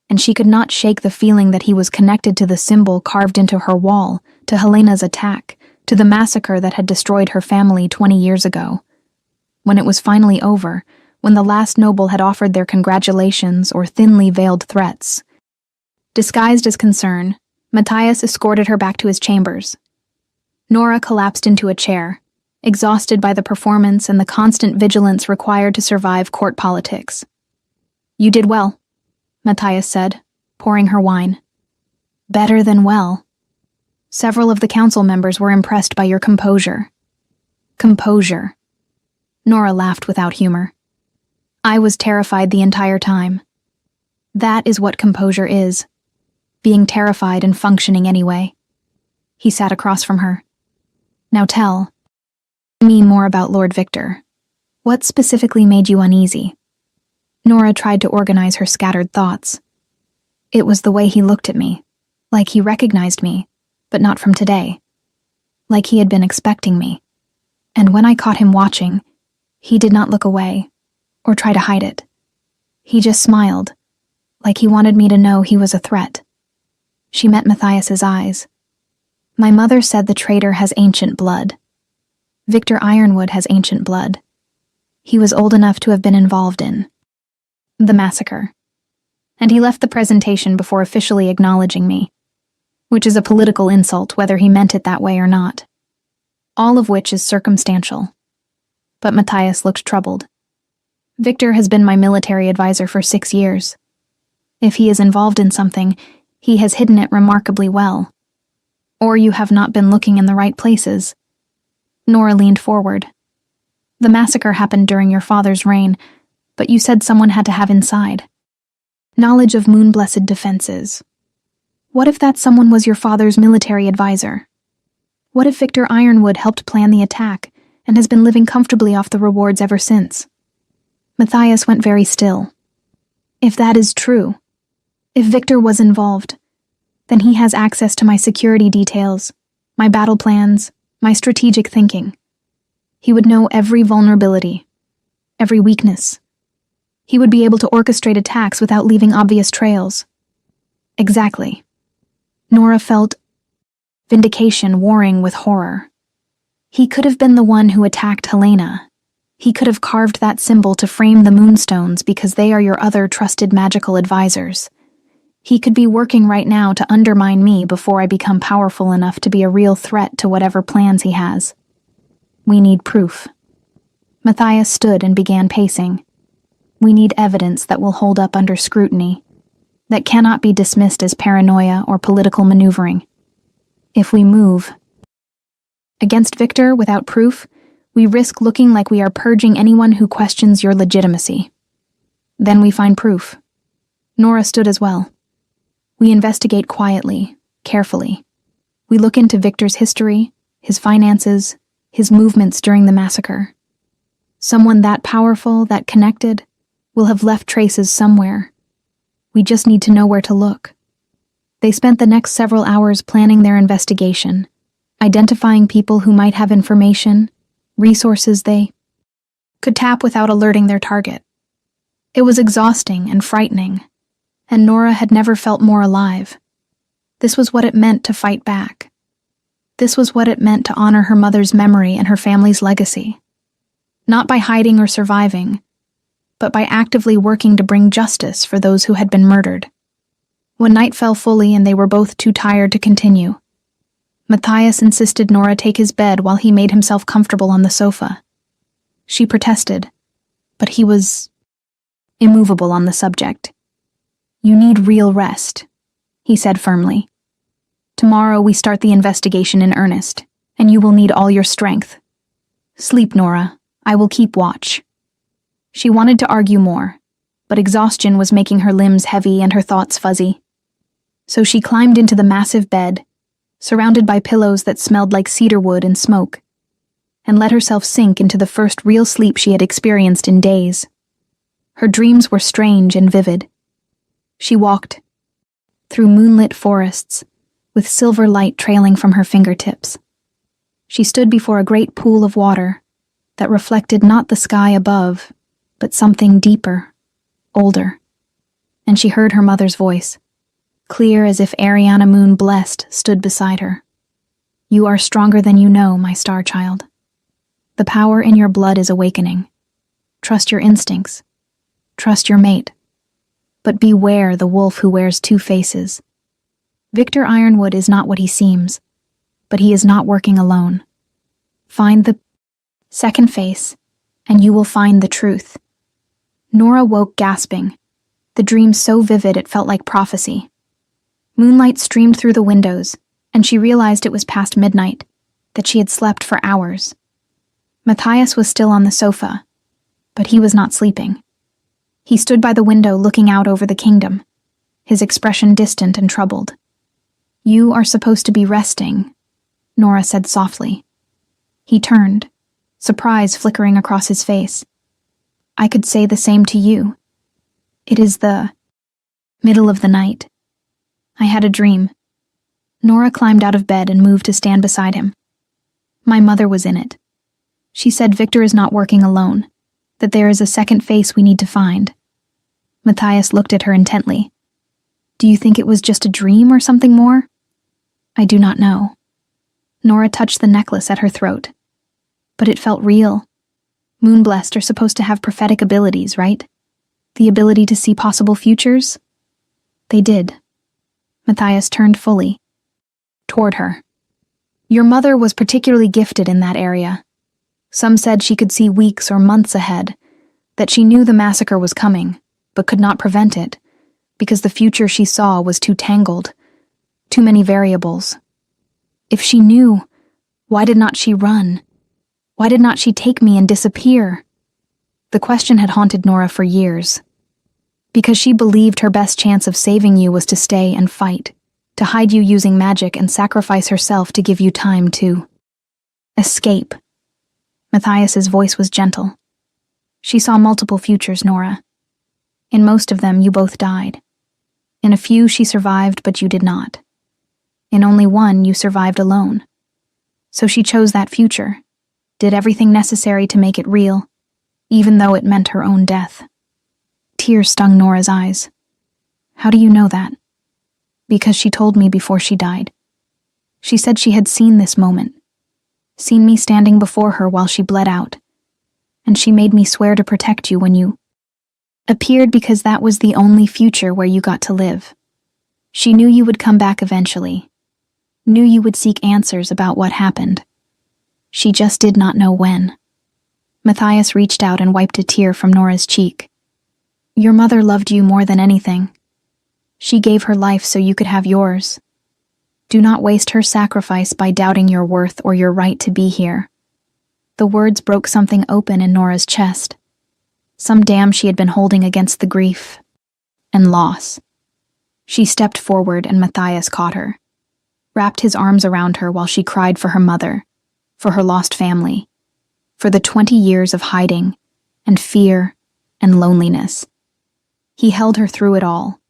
And she could not shake the feeling that he was connected to the symbol carved into her wall, to Helena's attack, to the massacre that had destroyed her family 20 years ago. When it was finally over, when the last noble had offered their congratulations or thinly veiled threats, disguised as concern, Matthias escorted her back to his chambers. Nora collapsed into a chair, exhausted by the performance and the constant vigilance required to survive court politics. "You did well," Matthias said, pouring her wine. "Better than well. Several of the council members were impressed by your composure." Composure. Nora laughed without humor. "I was terrified the entire time. That is what composure is. Being terrified and functioning anyway." He sat across from her. "Now tell me more about Lord Victor. What specifically made you uneasy?" Nora tried to organize her scattered thoughts. "It was the way he looked at me, like he recognized me, but not from today. Like he had been expecting me. And when I caught him watching, he did not look away, or try to hide it. He just smiled, like he wanted me to know he was a threat." She met Matthias's eyes. "My mother said the traitor has ancient blood. Victor Ironwood has ancient blood. He was old enough to have been involved in the massacre. And he left the presentation before officially acknowledging me, which is a political insult whether he meant it that way or not. All of which is circumstantial." But Matthias looked troubled. "Victor has been my military advisor for 6 years. If he is involved in something, he has hidden it remarkably well. Or you have not been looking in the right places." Nora leaned forward. "The massacre happened during your father's reign, but you said someone had to have inside knowledge of moon-blessed defenses. What if that someone was your father's military advisor? What if Victor Ironwood helped plan the attack and has been living comfortably off the rewards ever since?" Matthias went very still. "If that is true, if Victor was involved, then he has access to my security details, my battle plans, my strategic thinking. He would know every vulnerability, every weakness. He would be able to orchestrate attacks without leaving obvious trails." Exactly. Nora felt vindication warring with horror. He could have been the one who attacked Helena. He could have carved that symbol to frame the moonstones because they are your other trusted magical advisors. He could be working right now to undermine me before I become powerful enough to be a real threat to whatever plans he has. We need proof. Matthias stood and began pacing. We need evidence that will hold up under scrutiny, that cannot be dismissed as paranoia or political maneuvering. If we move against Victor without proof, we risk looking like we are purging anyone who questions your legitimacy. Then we find proof. Nora stood as well. We investigate quietly, carefully. We look into Victor's history, his finances, his movements during the massacre. Someone that powerful, that connected, will have left traces somewhere. We just need to know where to look. They spent the next several hours planning their investigation, identifying people who might have information, resources they could tap without alerting their target. It was exhausting and frightening, and Nora had never felt more alive. This was what it meant to fight back. This was what it meant to honor her mother's memory and her family's legacy. Not by hiding or surviving, but by actively working to bring justice for those who had been murdered. When night fell fully and they were both too tired to continue, Matthias insisted Nora take his bed while he made himself comfortable on the sofa. She protested, but he was immovable on the subject. You need real rest, he said firmly. Tomorrow we start the investigation in earnest, and you will need all your strength. Sleep, Nora. I will keep watch. She wanted to argue more, but exhaustion was making her limbs heavy and her thoughts fuzzy. So she climbed into the massive bed, surrounded by pillows that smelled like cedarwood and smoke, and let herself sink into the first real sleep she had experienced in days. Her dreams were strange and vivid. She walked through moonlit forests, with silver light trailing from her fingertips. She stood before a great pool of water that reflected not the sky above, but something deeper, older. And she heard her mother's voice, clear as if Ariana Moon blessed stood beside her. You are stronger than you know, my star child. The power in your blood is awakening. Trust your instincts. Trust your mate. But beware the wolf who wears two faces. Victor Ironwood is not what he seems, but he is not working alone. Find the second face, and you will find the truth. Nora woke gasping, the dream so vivid it felt like prophecy. Moonlight streamed through the windows, and she realized it was past midnight, that she had slept for hours. Matthias was still on the sofa, but he was not sleeping. He stood by the window looking out over the kingdom, his expression distant and troubled. You are supposed to be resting, Nora said softly. He turned, surprise flickering across his face. I could say the same to you. It is the middle of the night. I had a dream. Nora climbed out of bed and moved to stand beside him. My mother was in it. She said Victor is not working alone, that there is a second face we need to find. Matthias looked at her intently. Do you think it was just a dream or something more? I do not know. Nora touched the necklace at her throat. But it felt real. Moonblessed are supposed to have prophetic abilities, right? The ability to see possible futures? They did. Matthias turned fully toward her. Your mother was particularly gifted in that area. Some said she could see weeks or months ahead, that she knew the massacre was coming, but could not prevent it, because the future she saw was too tangled, too many variables. If she knew, why did not she run? Why did not she take me and disappear? The question had haunted Nora for years. Because she believed her best chance of saving you was to stay and fight, to hide you using magic and sacrifice herself to give you time to escape. Matthias's voice was gentle. She saw multiple futures, Nora. In most of them, you both died. In a few, she survived, but you did not. In only one, you survived alone. So she chose that future, did everything necessary to make it real, even though it meant her own death. Tears stung Nora's eyes. How do you know that? Because she told me before she died. She said she had seen this moment, seen me standing before her while she bled out, and she made me swear to protect you when you appeared because that was the only future where you got to live. She knew you would come back eventually, knew you would seek answers about what happened. She just did not know when. Matthias reached out and wiped a tear from Nora's cheek. Your mother loved you more than anything. She gave her life so you could have yours. Do not waste her sacrifice by doubting your worth or your right to be here. The words broke something open in Nora's chest. Some dam she had been holding against the grief and loss. She stepped forward and Matthias caught her, wrapped his arms around her while she cried for her mother, for her lost family, for the 20 years of hiding and fear and loneliness. He held her through it all,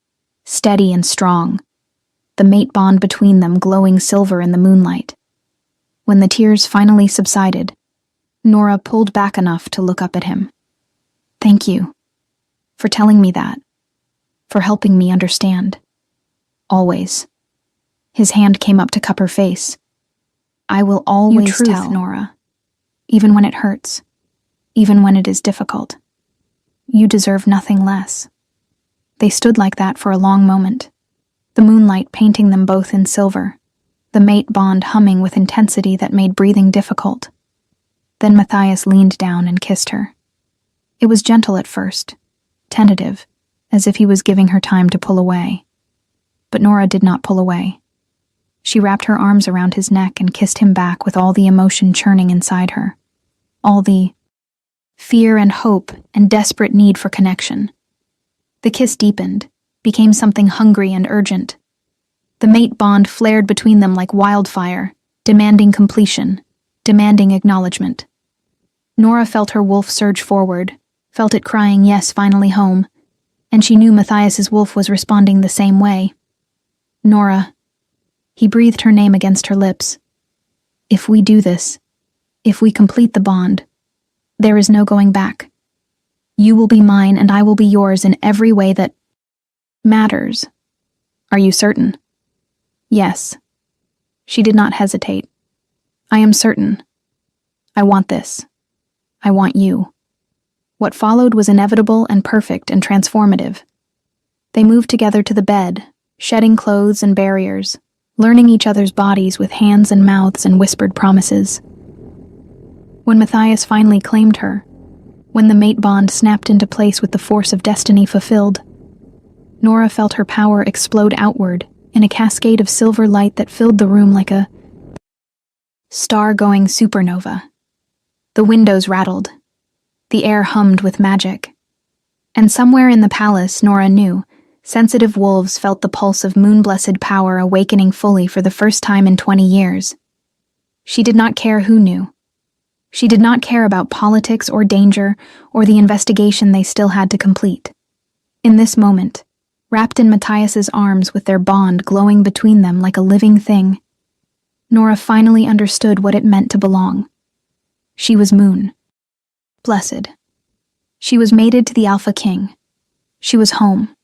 steady and strong, the mate bond between them glowing silver in the moonlight. When the tears finally subsided, Nora pulled back enough to look up at him. Thank you for telling me that, for helping me understand. Always. His hand came up to cup her face. I will always tell, Nora, even when it hurts, even when it is difficult. You deserve nothing less. They stood like that for a long moment, the moonlight painting them both in silver, the mate bond humming with intensity that made breathing difficult. Then Matthias leaned down and kissed her. It was gentle at first, tentative, as if he was giving her time to pull away. But Nora did not pull away. She wrapped her arms around his neck and kissed him back with all the emotion churning inside her, all the fear and hope and desperate need for connection. The kiss deepened, became something hungry and urgent. The mate bond flared between them like wildfire, demanding completion, demanding acknowledgement. Nora felt her wolf surge forward, felt it crying, yes, finally home, and she knew Matthias's wolf was responding the same way. Nora. He breathed her name against her lips. If we do this, if we complete the bond, there is no going back. You will be mine and I will be yours in every way that matters. Are you certain? Yes. She did not hesitate. I am certain. I want this. I want you. What followed was inevitable and perfect and transformative. They moved together to the bed, shedding clothes and barriers, learning each other's bodies with hands and mouths and whispered promises. When Matthias finally claimed her, when the mate bond snapped into place with the force of destiny fulfilled, Nora felt her power explode outward in a cascade of silver light that filled the room like a star-going supernova. The windows rattled. The air hummed with magic. And somewhere in the palace, Nora knew, sensitive wolves felt the pulse of moon-blessed power awakening fully for the first time in 20 years. She did not care who knew. She did not care about politics or danger or the investigation they still had to complete. In this moment, wrapped in Matthias's arms with their bond glowing between them like a living thing, Nora finally understood what it meant to belong. She was Moon. Blessed. She was mated to the Alpha King. She was home.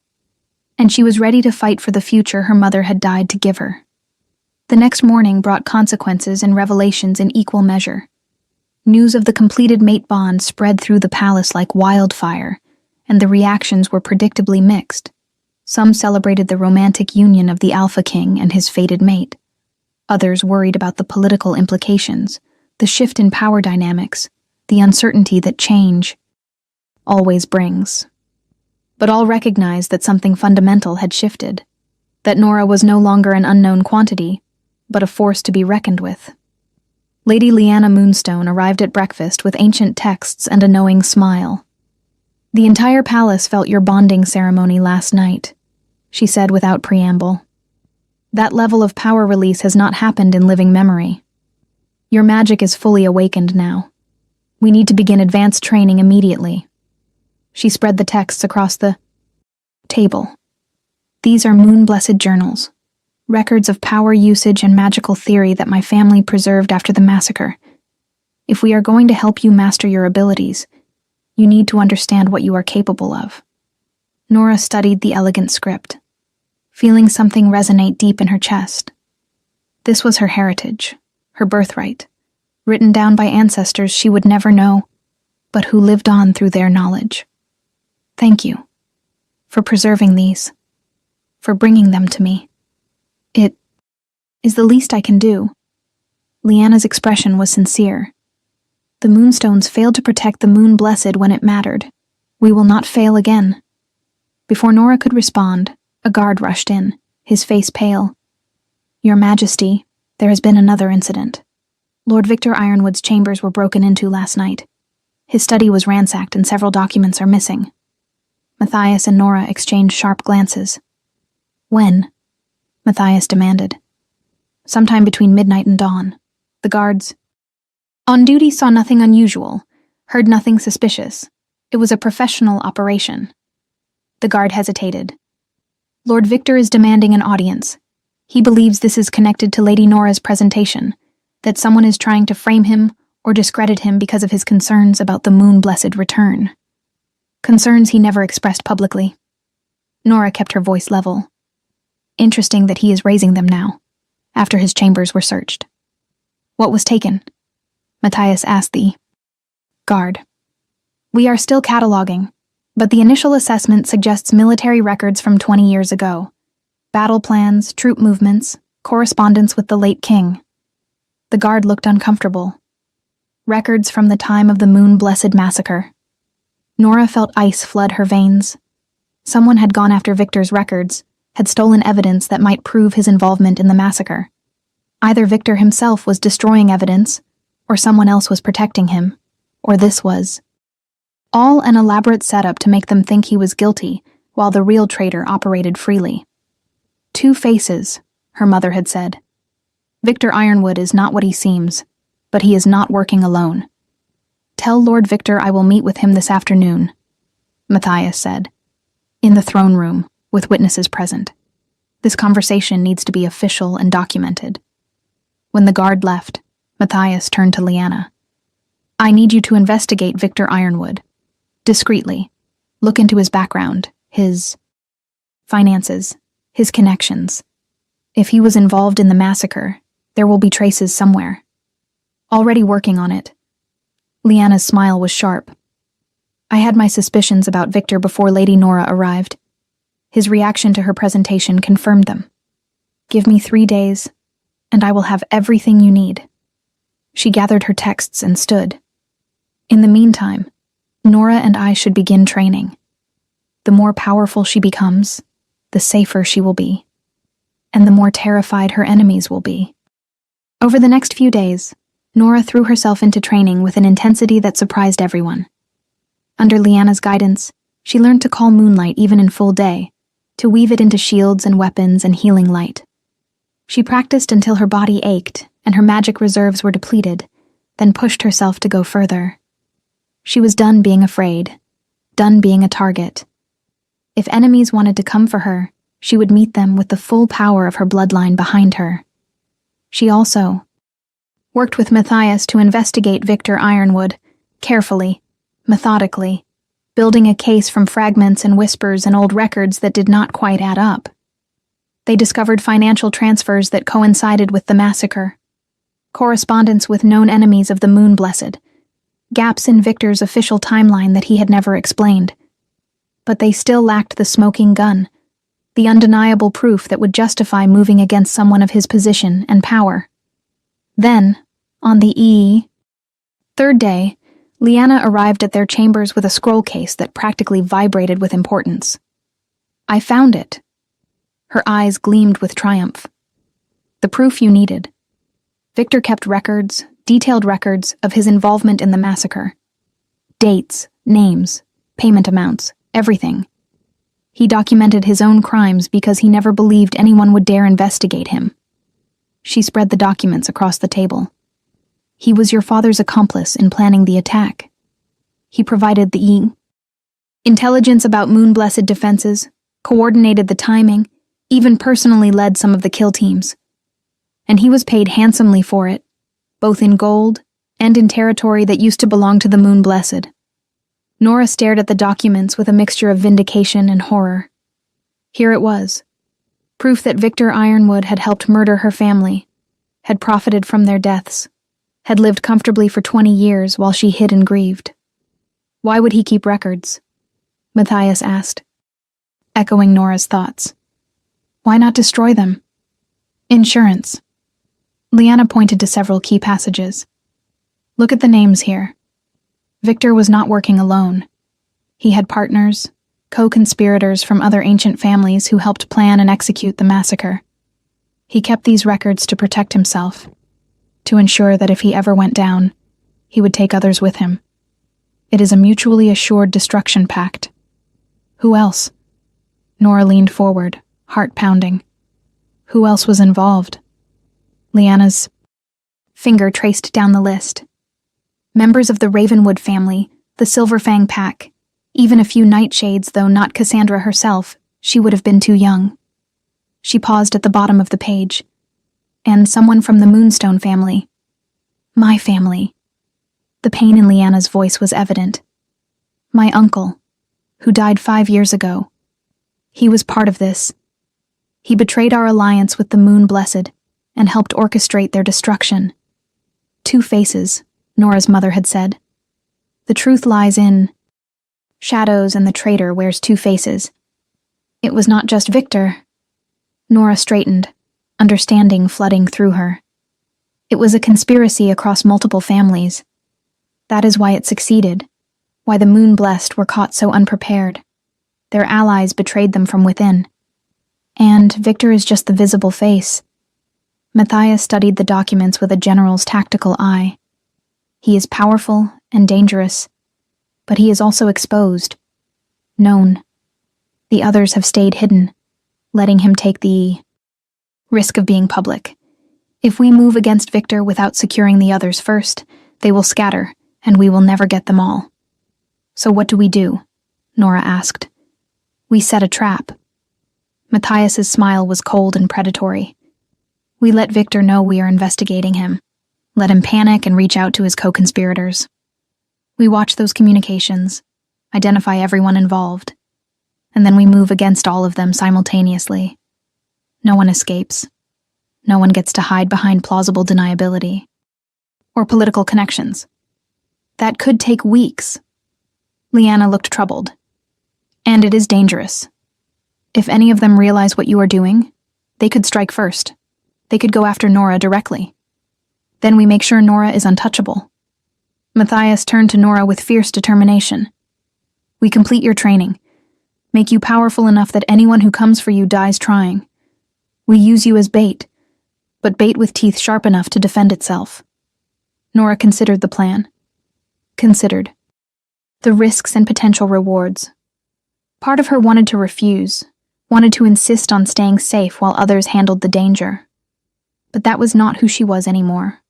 And she was ready to fight for the future her mother had died to give her. The next morning brought consequences and revelations in equal measure. News of the completed mate bond spread through the palace like wildfire, and the reactions were predictably mixed. Some celebrated the romantic union of the Alpha King and his fated mate. Others worried about the political implications, the shift in power dynamics, the uncertainty that change always brings. But all recognized that something fundamental had shifted, that Nora was no longer an unknown quantity, but a force to be reckoned with. Lady Lyanna Moonstone arrived at breakfast with ancient texts and a knowing smile. The entire palace felt your bonding ceremony last night, she said without preamble. That level of power release has not happened in living memory. Your magic is fully awakened now. We need to begin advanced training immediately. She spread the texts across the table. These are moon-blessed journals, records of power usage and magical theory that my family preserved after the massacre. If we are going to help you master your abilities, you need to understand what you are capable of. Nora studied the elegant script, feeling something resonate deep in her chest. This was her heritage, her birthright, written down by ancestors she would never know, but who lived on through their knowledge. Thank you for preserving these, for bringing them to me. It is the least I can do. Lyanna's expression was sincere. The Moonstones failed to protect the Moon Blessed when it mattered. We will not fail again. Before Nora could respond, a guard rushed in, his face pale. Your Majesty, there has been another incident. Lord Victor Ironwood's chambers were broken into last night. His study was ransacked and several documents are missing. Matthias and Nora exchanged sharp glances. When? Matthias demanded. Sometime between midnight and dawn. The guards on duty saw nothing unusual, heard nothing suspicious. It was a professional operation. The guard hesitated. Lord Victor is demanding an audience. He believes this is connected to Lady Nora's presentation, that someone is trying to frame him or discredit him because of his concerns about the Moon-blessed return. Concerns he never expressed publicly. Nora kept her voice level. Interesting that he is raising them now, after his chambers were searched. What was taken? Matthias asked the guard. We are still cataloging, but the initial assessment suggests military records from 20 years ago. Battle plans, troop movements, correspondence with the late king. The guard looked uncomfortable. Records from the time of the Moon-blessed massacre. Nora felt ice flood her veins. Someone had gone after Victor's records, had stolen evidence that might prove his involvement in the massacre. Either Victor himself was destroying evidence, or someone else was protecting him, or this was all an elaborate setup to make them think he was guilty, while the real traitor operated freely. Two faces, her mother had said. Victor Ironwood is not what he seems, but he is not working alone. Tell Lord Victor I will meet with him this afternoon, Matthias said, in the throne room, with witnesses present. This conversation needs to be official and documented. When the guard left, Matthias turned to Liana. I need you to investigate Victor Ironwood. Discreetly. Look into his background, his finances, his connections. If he was involved in the massacre, there will be traces somewhere. Already working on it. Liana's smile was sharp. I had my suspicions about Victor before Lady Nora arrived. His reaction to her presentation confirmed them. Give me 3 days, and I will have everything you need. She gathered her texts and stood. In the meantime, Nora and I should begin training. The more powerful she becomes, the safer she will be, and the more terrified her enemies will be. Over the next few days, Nora threw herself into training with an intensity that surprised everyone. Under Liana's guidance, she learned to call moonlight even in full day, to weave it into shields and weapons and healing light. She practiced until her body ached and her magic reserves were depleted, then pushed herself to go further. She was done being afraid, done being a target. If enemies wanted to come for her, she would meet them with the full power of her bloodline behind her. She also worked with Matthias to investigate Victor Ironwood, carefully, methodically, building a case from fragments and whispers and old records that did not quite add up. They discovered financial transfers that coincided with the massacre, correspondence with known enemies of the Moon Blessed, gaps in Victor's official timeline that he had never explained. But they still lacked the smoking gun, the undeniable proof that would justify moving against someone of his position and power. Then, on the third day, Liana arrived at their chambers with a scroll case that practically vibrated with importance. I found it. Her eyes gleamed with triumph. The proof you needed. Victor kept records, detailed records, of his involvement in the massacre. Dates, names, payment amounts, everything. He documented his own crimes because he never believed anyone would dare investigate him. She spread the documents across the table. He was your father's accomplice in planning the attack. He provided the intelligence about Moon-Blessed defenses, coordinated the timing, even personally led some of the kill teams. And he was paid handsomely for it, both in gold and in territory that used to belong to the Moon-Blessed. Nora stared at the documents with a mixture of vindication and horror. Here it was. Proof that Victor Ironwood had helped murder her family, had profited from their deaths, had lived comfortably for 20 years while she hid and grieved. Why would he keep records? Matthias asked, echoing Nora's thoughts. Why not destroy them? Insurance. Liana pointed to several key passages. Look at the names here. Victor was not working alone. He had partners, co-conspirators from other ancient families who helped plan and execute the massacre. He kept these records to protect himself, to ensure that if he ever went down, he would take others with him. It is a mutually assured destruction pact. Who else? Nora leaned forward, heart pounding. Who else was involved? Liana's finger traced down the list. Members of the Ravenwood family, the Silverfang pack, even a few nightshades, though not Cassandra herself, she would have been too young. She paused at the bottom of the page. And someone from the Moonstone family. My family. The pain in Liana's voice was evident. My uncle, who died 5 years ago. He was part of this. He betrayed our alliance with the Moon Blessed and helped orchestrate their destruction. 2 faces, Nora's mother had said. The truth lies in shadows, and the traitor wears 2 faces. It was not just Victor. Nora straightened, understanding flooding through her. It was a conspiracy across multiple families. That is why it succeeded, why the Moon-Blessed were caught so unprepared. Their allies betrayed them from within. And Victor is just the visible face. Matthias studied the documents with a general's tactical eye. He is powerful and dangerous, but he is also exposed, known. The others have stayed hidden, letting him take the risk of being public. If we move against Victor without securing the others first, they will scatter, and we will never get them all. So what do? Nora asked. We set a trap. Matthias's smile was cold and predatory. We let Victor know we are investigating him. let him panic and reach out to his co-conspirators. We watch those communications, identify everyone involved, and then we move against all of them simultaneously. No one escapes. No one gets to hide behind plausible deniability or political connections. That could take weeks. Leanna looked troubled. And it is dangerous. If any of them realize what you are doing, they could strike first. They could go after Nora directly. Then we make sure Nora is untouchable. Matthias turned to Nora with fierce determination. We complete your training, make you powerful enough that anyone who comes for you dies trying. We use you as bait, but bait with teeth sharp enough to defend itself. Nora considered the plan. Considered the risks and potential rewards. Part of her wanted to refuse, wanted to insist on staying safe while others handled the danger. But that was not who she was anymore.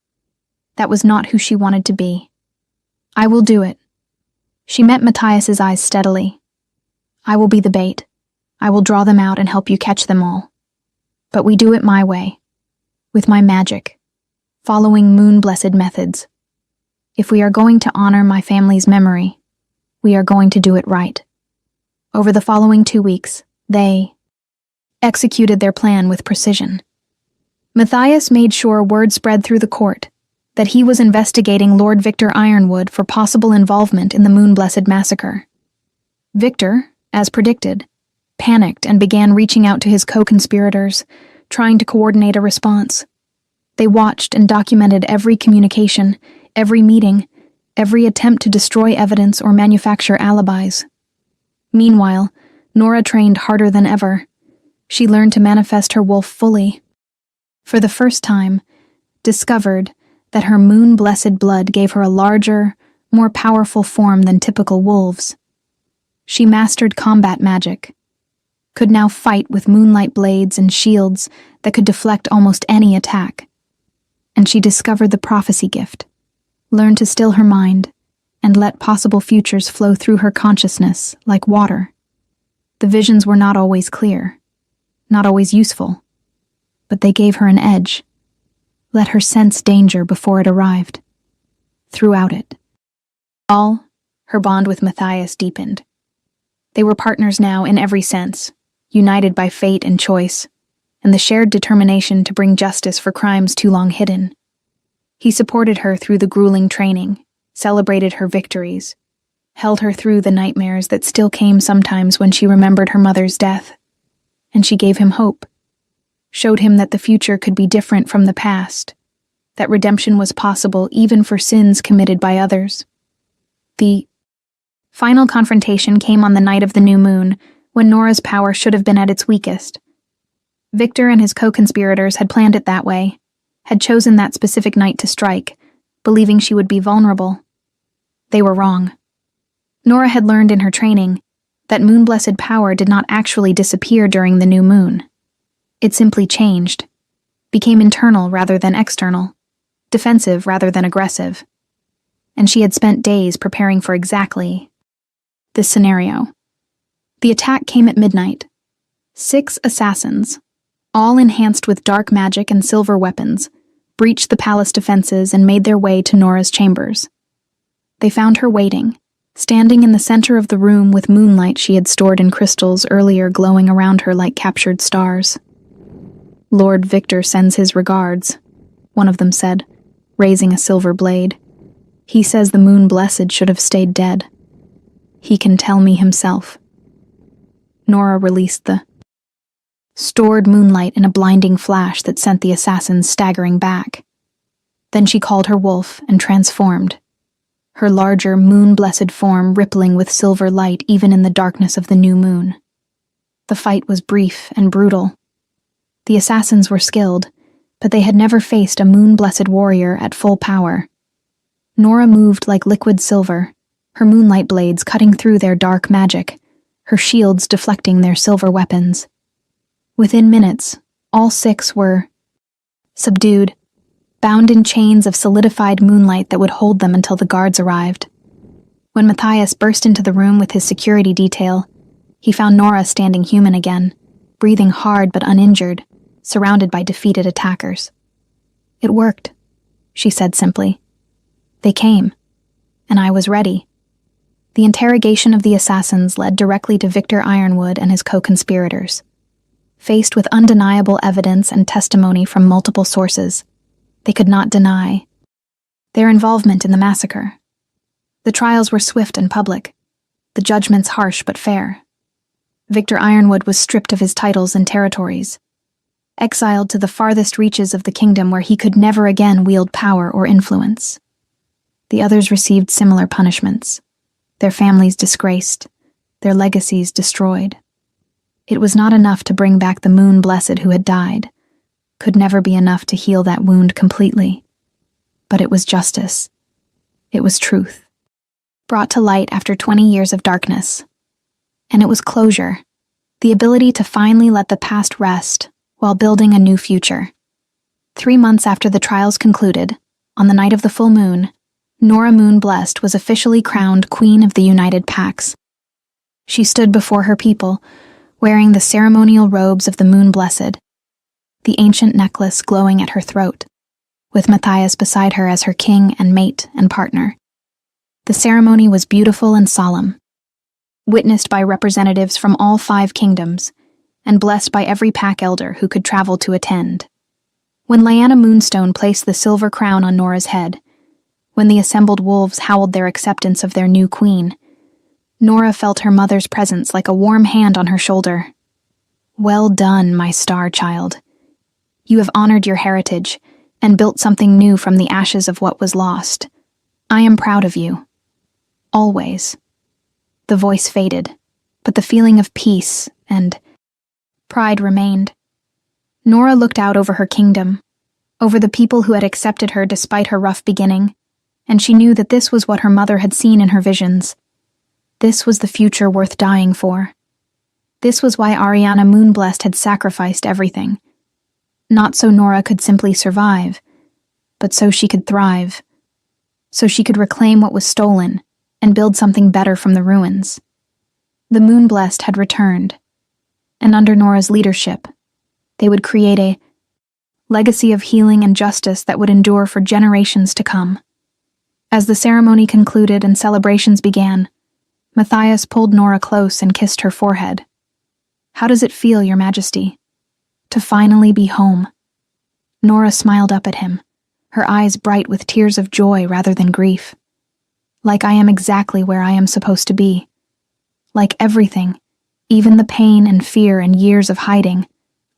That was not who she wanted to be. I will do it. She met Matthias's eyes steadily. I will be the bait. I will draw them out and help you catch them all. But we do it my way, with my magic, following moon-blessed methods. If we are going to honor my family's memory, we are going to do it right. Over the following 2 weeks, they executed their plan with precision. Matthias made sure word spread through the court that he was investigating Lord Victor Ironwood for possible involvement in the Moon-Blessed massacre. Victor, as predicted, panicked and began reaching out to his co-conspirators, trying to coordinate a response. They watched and documented every communication, every meeting, every attempt to destroy evidence or manufacture alibis. Meanwhile, Nora trained harder than ever. She learned to manifest her wolf fully. For the first time, discovered that her moon-blessed blood gave her a larger, more powerful form than typical wolves. She mastered combat magic, could now fight with moonlight blades and shields that could deflect almost any attack. And she discovered the prophecy gift, learned to still her mind, and let possible futures flow through her consciousness like water. The visions were not always clear, not always useful, but they gave her an edge. Let her sense danger before it arrived. Throughout it, her bond with Matthias deepened. They were partners now in every sense, united by fate and choice, and the shared determination to bring justice for crimes too long hidden. He supported her through the grueling training, celebrated her victories, held her through the nightmares that still came sometimes when she remembered her mother's death. And she gave him hope, showed him that the future could be different from the past, that redemption was possible even for sins committed by others. The final confrontation came on the night of the new moon, when Nora's power should have been at its weakest. Victor and his co-conspirators had planned it that way, had chosen that specific night to strike, believing she would be vulnerable. They were wrong. Nora had learned in her training that moon-blessed power did not actually disappear during the new moon. It simply changed, became internal rather than external, defensive rather than aggressive. And she had spent days preparing for exactly this scenario. The attack came at midnight. 6 assassins, all enhanced with dark magic and silver weapons, breached the palace defenses and made their way to Nora's chambers. They found her waiting, standing in the center of the room with moonlight she had stored in crystals earlier glowing around her like captured stars. Lord Victor sends his regards, one of them said, raising a silver blade. He says the moon-blessed should have stayed dead. He can tell me himself. Nora released the stored moonlight in a blinding flash that sent the assassins staggering back. Then she called her wolf and transformed, her larger moon-blessed form rippling with silver light even in the darkness of the new moon. The fight was brief and brutal. The assassins were skilled, but they had never faced a moon-blessed warrior at full power. Nora moved like liquid silver, her moonlight blades cutting through their dark magic, her shields deflecting their silver weapons. Within minutes, all 6 were subdued, bound in chains of solidified moonlight that would hold them until the guards arrived. When Matthias burst into the room with his security detail, he found Nora standing human again, breathing hard but uninjured, surrounded by defeated attackers. It worked. she said simply. They came, and I was ready. The interrogation of the assassins led directly to Victor Ironwood and his co-conspirators. Faced with undeniable evidence and testimony from multiple sources, they could not deny their involvement in the massacre. The trials were swift and public, the judgments harsh but fair. Victor Ironwood was stripped of his titles and territories, exiled to the farthest reaches of the kingdom where he could never again wield power or influence. The others received similar punishments, their families disgraced, their legacies destroyed. It was not enough to bring back the Moon Blessed who had died, could never be enough to heal that wound completely. But it was justice. It was truth, brought to light after 20 years of darkness. And it was closure, the ability to finally let the past rest while building a new future. 3 months after the trials concluded, on the night of the full moon, Nora Moonblessed was officially crowned Queen of the United Pax. She stood before her people, wearing the ceremonial robes of the Moon Blessed, the ancient necklace glowing at her throat, with Matthias beside her as her king and mate and partner. The ceremony was beautiful and solemn, witnessed by representatives from all 5 kingdoms, and blessed by every pack elder who could travel to attend. When Lyanna Moonstone placed the silver crown on Nora's head, when the assembled wolves howled their acceptance of their new queen, Nora felt her mother's presence like a warm hand on her shoulder. Well done, my star child. You have honored your heritage and built something new from the ashes of what was lost. I am proud of you. Always. The voice faded, but the feeling of peace and pride remained. Nora looked out over her kingdom, over the people who had accepted her despite her rough beginning, and she knew that this was what her mother had seen in her visions. This was the future worth dying for. This was why Ariana Moonblessed had sacrificed everything. Not so Nora could simply survive, but so she could thrive. So she could reclaim what was stolen and build something better from the ruins. The Moonblessed had returned, and under Nora's leadership, they would create a legacy of healing and justice that would endure for generations to come. As the ceremony concluded and celebrations began, Matthias pulled Nora close and kissed her forehead. How does it feel, Your Majesty? To finally be home. Nora smiled up at him, her eyes bright with tears of joy rather than grief. Like I am exactly where I am supposed to be. Like everything, even the pain and fear and years of hiding,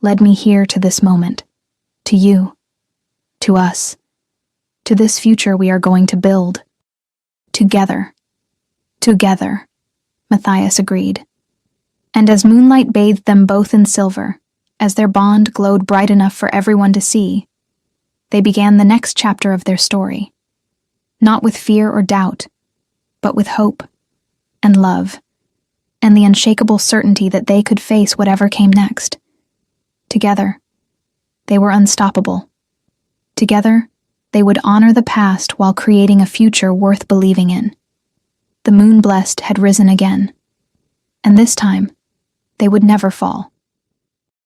led me here to this moment. To you. To us. To this future we are going to build. Together. Together, Matthias agreed. And as moonlight bathed them both in silver, as their bond glowed bright enough for everyone to see, they began the next chapter of their story. Not with fear or doubt, but with hope and love, and the unshakable certainty that they could face whatever came next. Together, they were unstoppable. Together, they would honor the past while creating a future worth believing in. The Moonblessed had risen again, and this time, they would never fall.